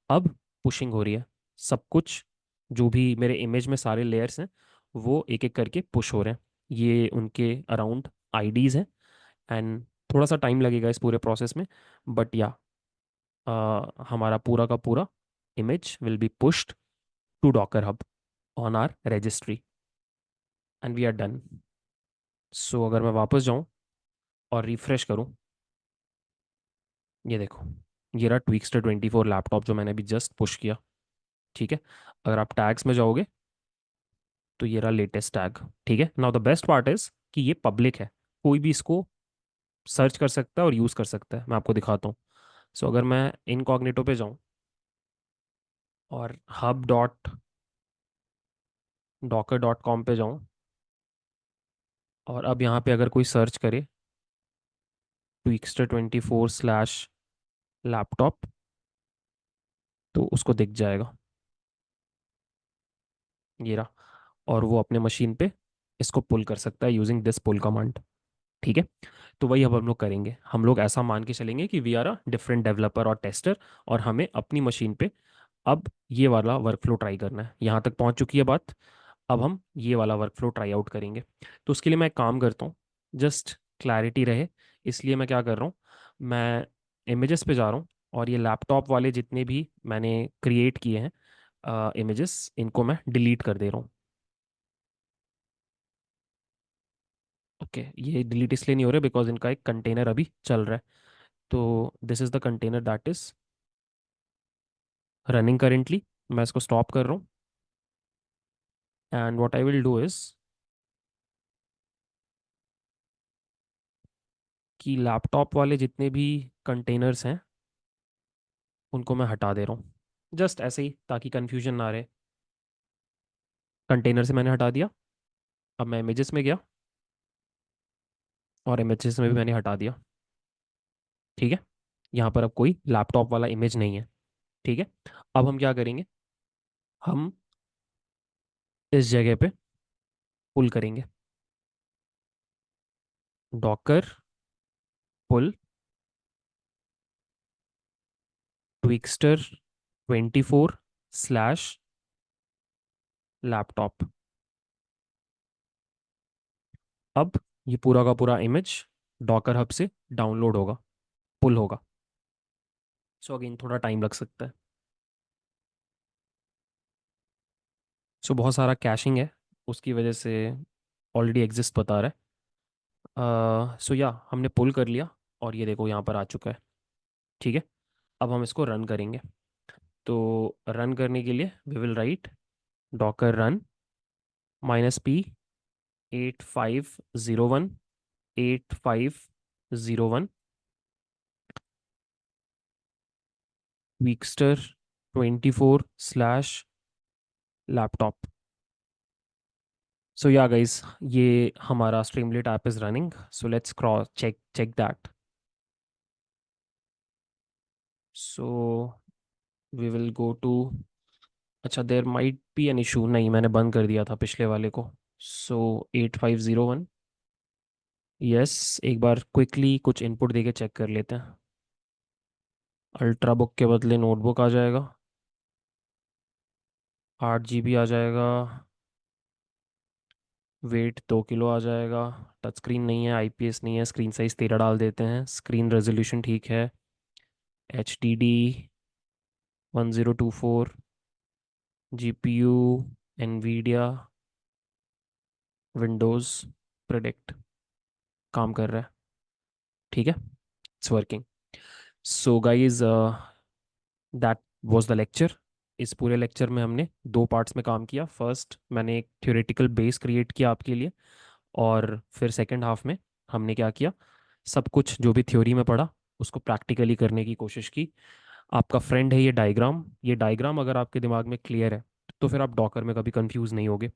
अब पुशिंग हो रही है, सब कुछ जो भी मेरे इमेज में सारे लेयर्स हैं वो एक एक करके पुश हो रहे हैं। ये उनके अराउंड आईडीज़ हैं, एंड थोड़ा सा टाइम लगेगा इस पूरे प्रोसेस में, बट या हमारा पूरा का पूरा image will be pushed to Docker Hub on our registry, and we are done. So अगर मैं वापस जाऊं और रिफ्रेश करूं, ये देखो, ये रहा Twixtor24 लैपटॉप जो मैंने अभी जस्ट पुश किया। ठीक है। अगर आप टैग्स में जाओगे तो ये रहा लेटेस्ट टैग। ठीक है। Now the best part is कि ये पब्लिक है, कोई भी इसको सर्च कर सकता है और यूज़ कर सकता है। मैं आपको दिखाता हूँ। सो अगर मैं इनकॉग्निटो पे जाऊँ और hub.docker.com पे जाऊँ, और अब यहाँ पे अगर कोई सर्च करे Twixtor24/लैपटॉप, तो उसको दिख जाएगा, ये रहा, और वो अपने मशीन पे इसको पुल कर सकता है यूजिंग दिस पुल कमांड। ठीक है। तो वही अब हम लोग करेंगे, हम लोग ऐसा मान के चलेंगे कि we are a different developer और टेस्टर, और हमें अपनी मशीन पे अब ये वाला वर्कफ्लो ट्राई करना है। यहाँ तक पहुँच चुकी है बात, अब हम ये वाला वर्कफ्लो ट्राई आउट करेंगे। तो उसके लिए मैं एक काम करता हूँ, जस्ट क्लैरिटी रहे इसलिए मैं क्या कर रहा हूँ, मैं इमेजेस पे जा रहा हूँ, और ये लैपटॉप वाले जितने भी मैंने क्रिएट किए हैं इमेजेस, इनको मैं डिलीट कर दे रहा हूँ। ओके, ये डिलीट इसलिए नहीं हो रहा बिकॉज इनका एक कंटेनर अभी चल रहा है। तो this is the container that is running currently. मैं इसको स्टॉप कर रहा हूँ, and what I will do is कि लैपटॉप वाले जितने भी कंटेनर्स हैं उनको मैं हटा दे रहा हूँ, जस्ट ऐसे ही ताकि कन्फ्यूजन ना रहे। कंटेनर से मैंने हटा दिया। अब मैं इमेजेस में गया, और इमेजेस में भी मैंने हटा दिया। ठीक है। यहाँ पर अब कोई लैपटॉप वाला इमेज नहीं है। ठीक है। अब हम क्या करेंगे, हम इस जगह पे पुल करेंगे डॉकर पुल ट्विक्स्टर 24 स्लैश लैपटॉप। अब ये पूरा का पूरा इमेज डॉकर हब से डाउनलोड होगा, पुल होगा। सो अगेन थोड़ा टाइम लग सकता है। सो बहुत सारा कैशिंग है, उसकी वजह से ऑलरेडी एग्जिस्ट बता रहा है। सो या हमने पुल कर लिया और ये देखो यहाँ पर आ चुका है। ठीक है, अब हम इसको रन करेंगे। तो रन करने के लिए we will write Docker run -p 8501 8501 वीक्स्टर 24 स्लैश लैपटॉप। सो या गाइस, ये हमारा Streamlit app is running, so let's cross check check that. So we will go to, अच्छा there might be an issue, नहीं मैंने बंद कर दिया था पिछले वाले को। सो 8501, यस, एक बार क्विकली कुछ इनपुट देके चेक कर लेते हैं। अल्ट्रा बुक के बदले नोटबुक आ जाएगा, 8 GB आ जाएगा, वेट 2 किलो आ जाएगा। टच स्क्रीन नहीं है, आईपीएस नहीं है, स्क्रीन साइज 13 डाल देते हैं, स्क्रीन रेजोल्यूशन ठीक है, HDD 1024, GPU Nvidia Windows predict, काम कर रहा है। ठीक है, it's working. So guys, that was the lecture. इस पूरे लेक्चर में हमने दो पार्ट्स में काम किया। फर्स्ट मैंने एक थ्योरेटिकल बेस क्रिएट किया आपके लिए, और फिर सेकंड हाफ में हमने क्या किया, सब कुछ जो भी थ्योरी में पढ़ा उसको प्रैक्टिकली करने की कोशिश की। आपका फ्रेंड है ये डायग्राम, ये डायग्राम अगर आपके दिमाग में क्लियर है तो फिर आप डॉकर में कभी कंफ्यूज नहीं होगे।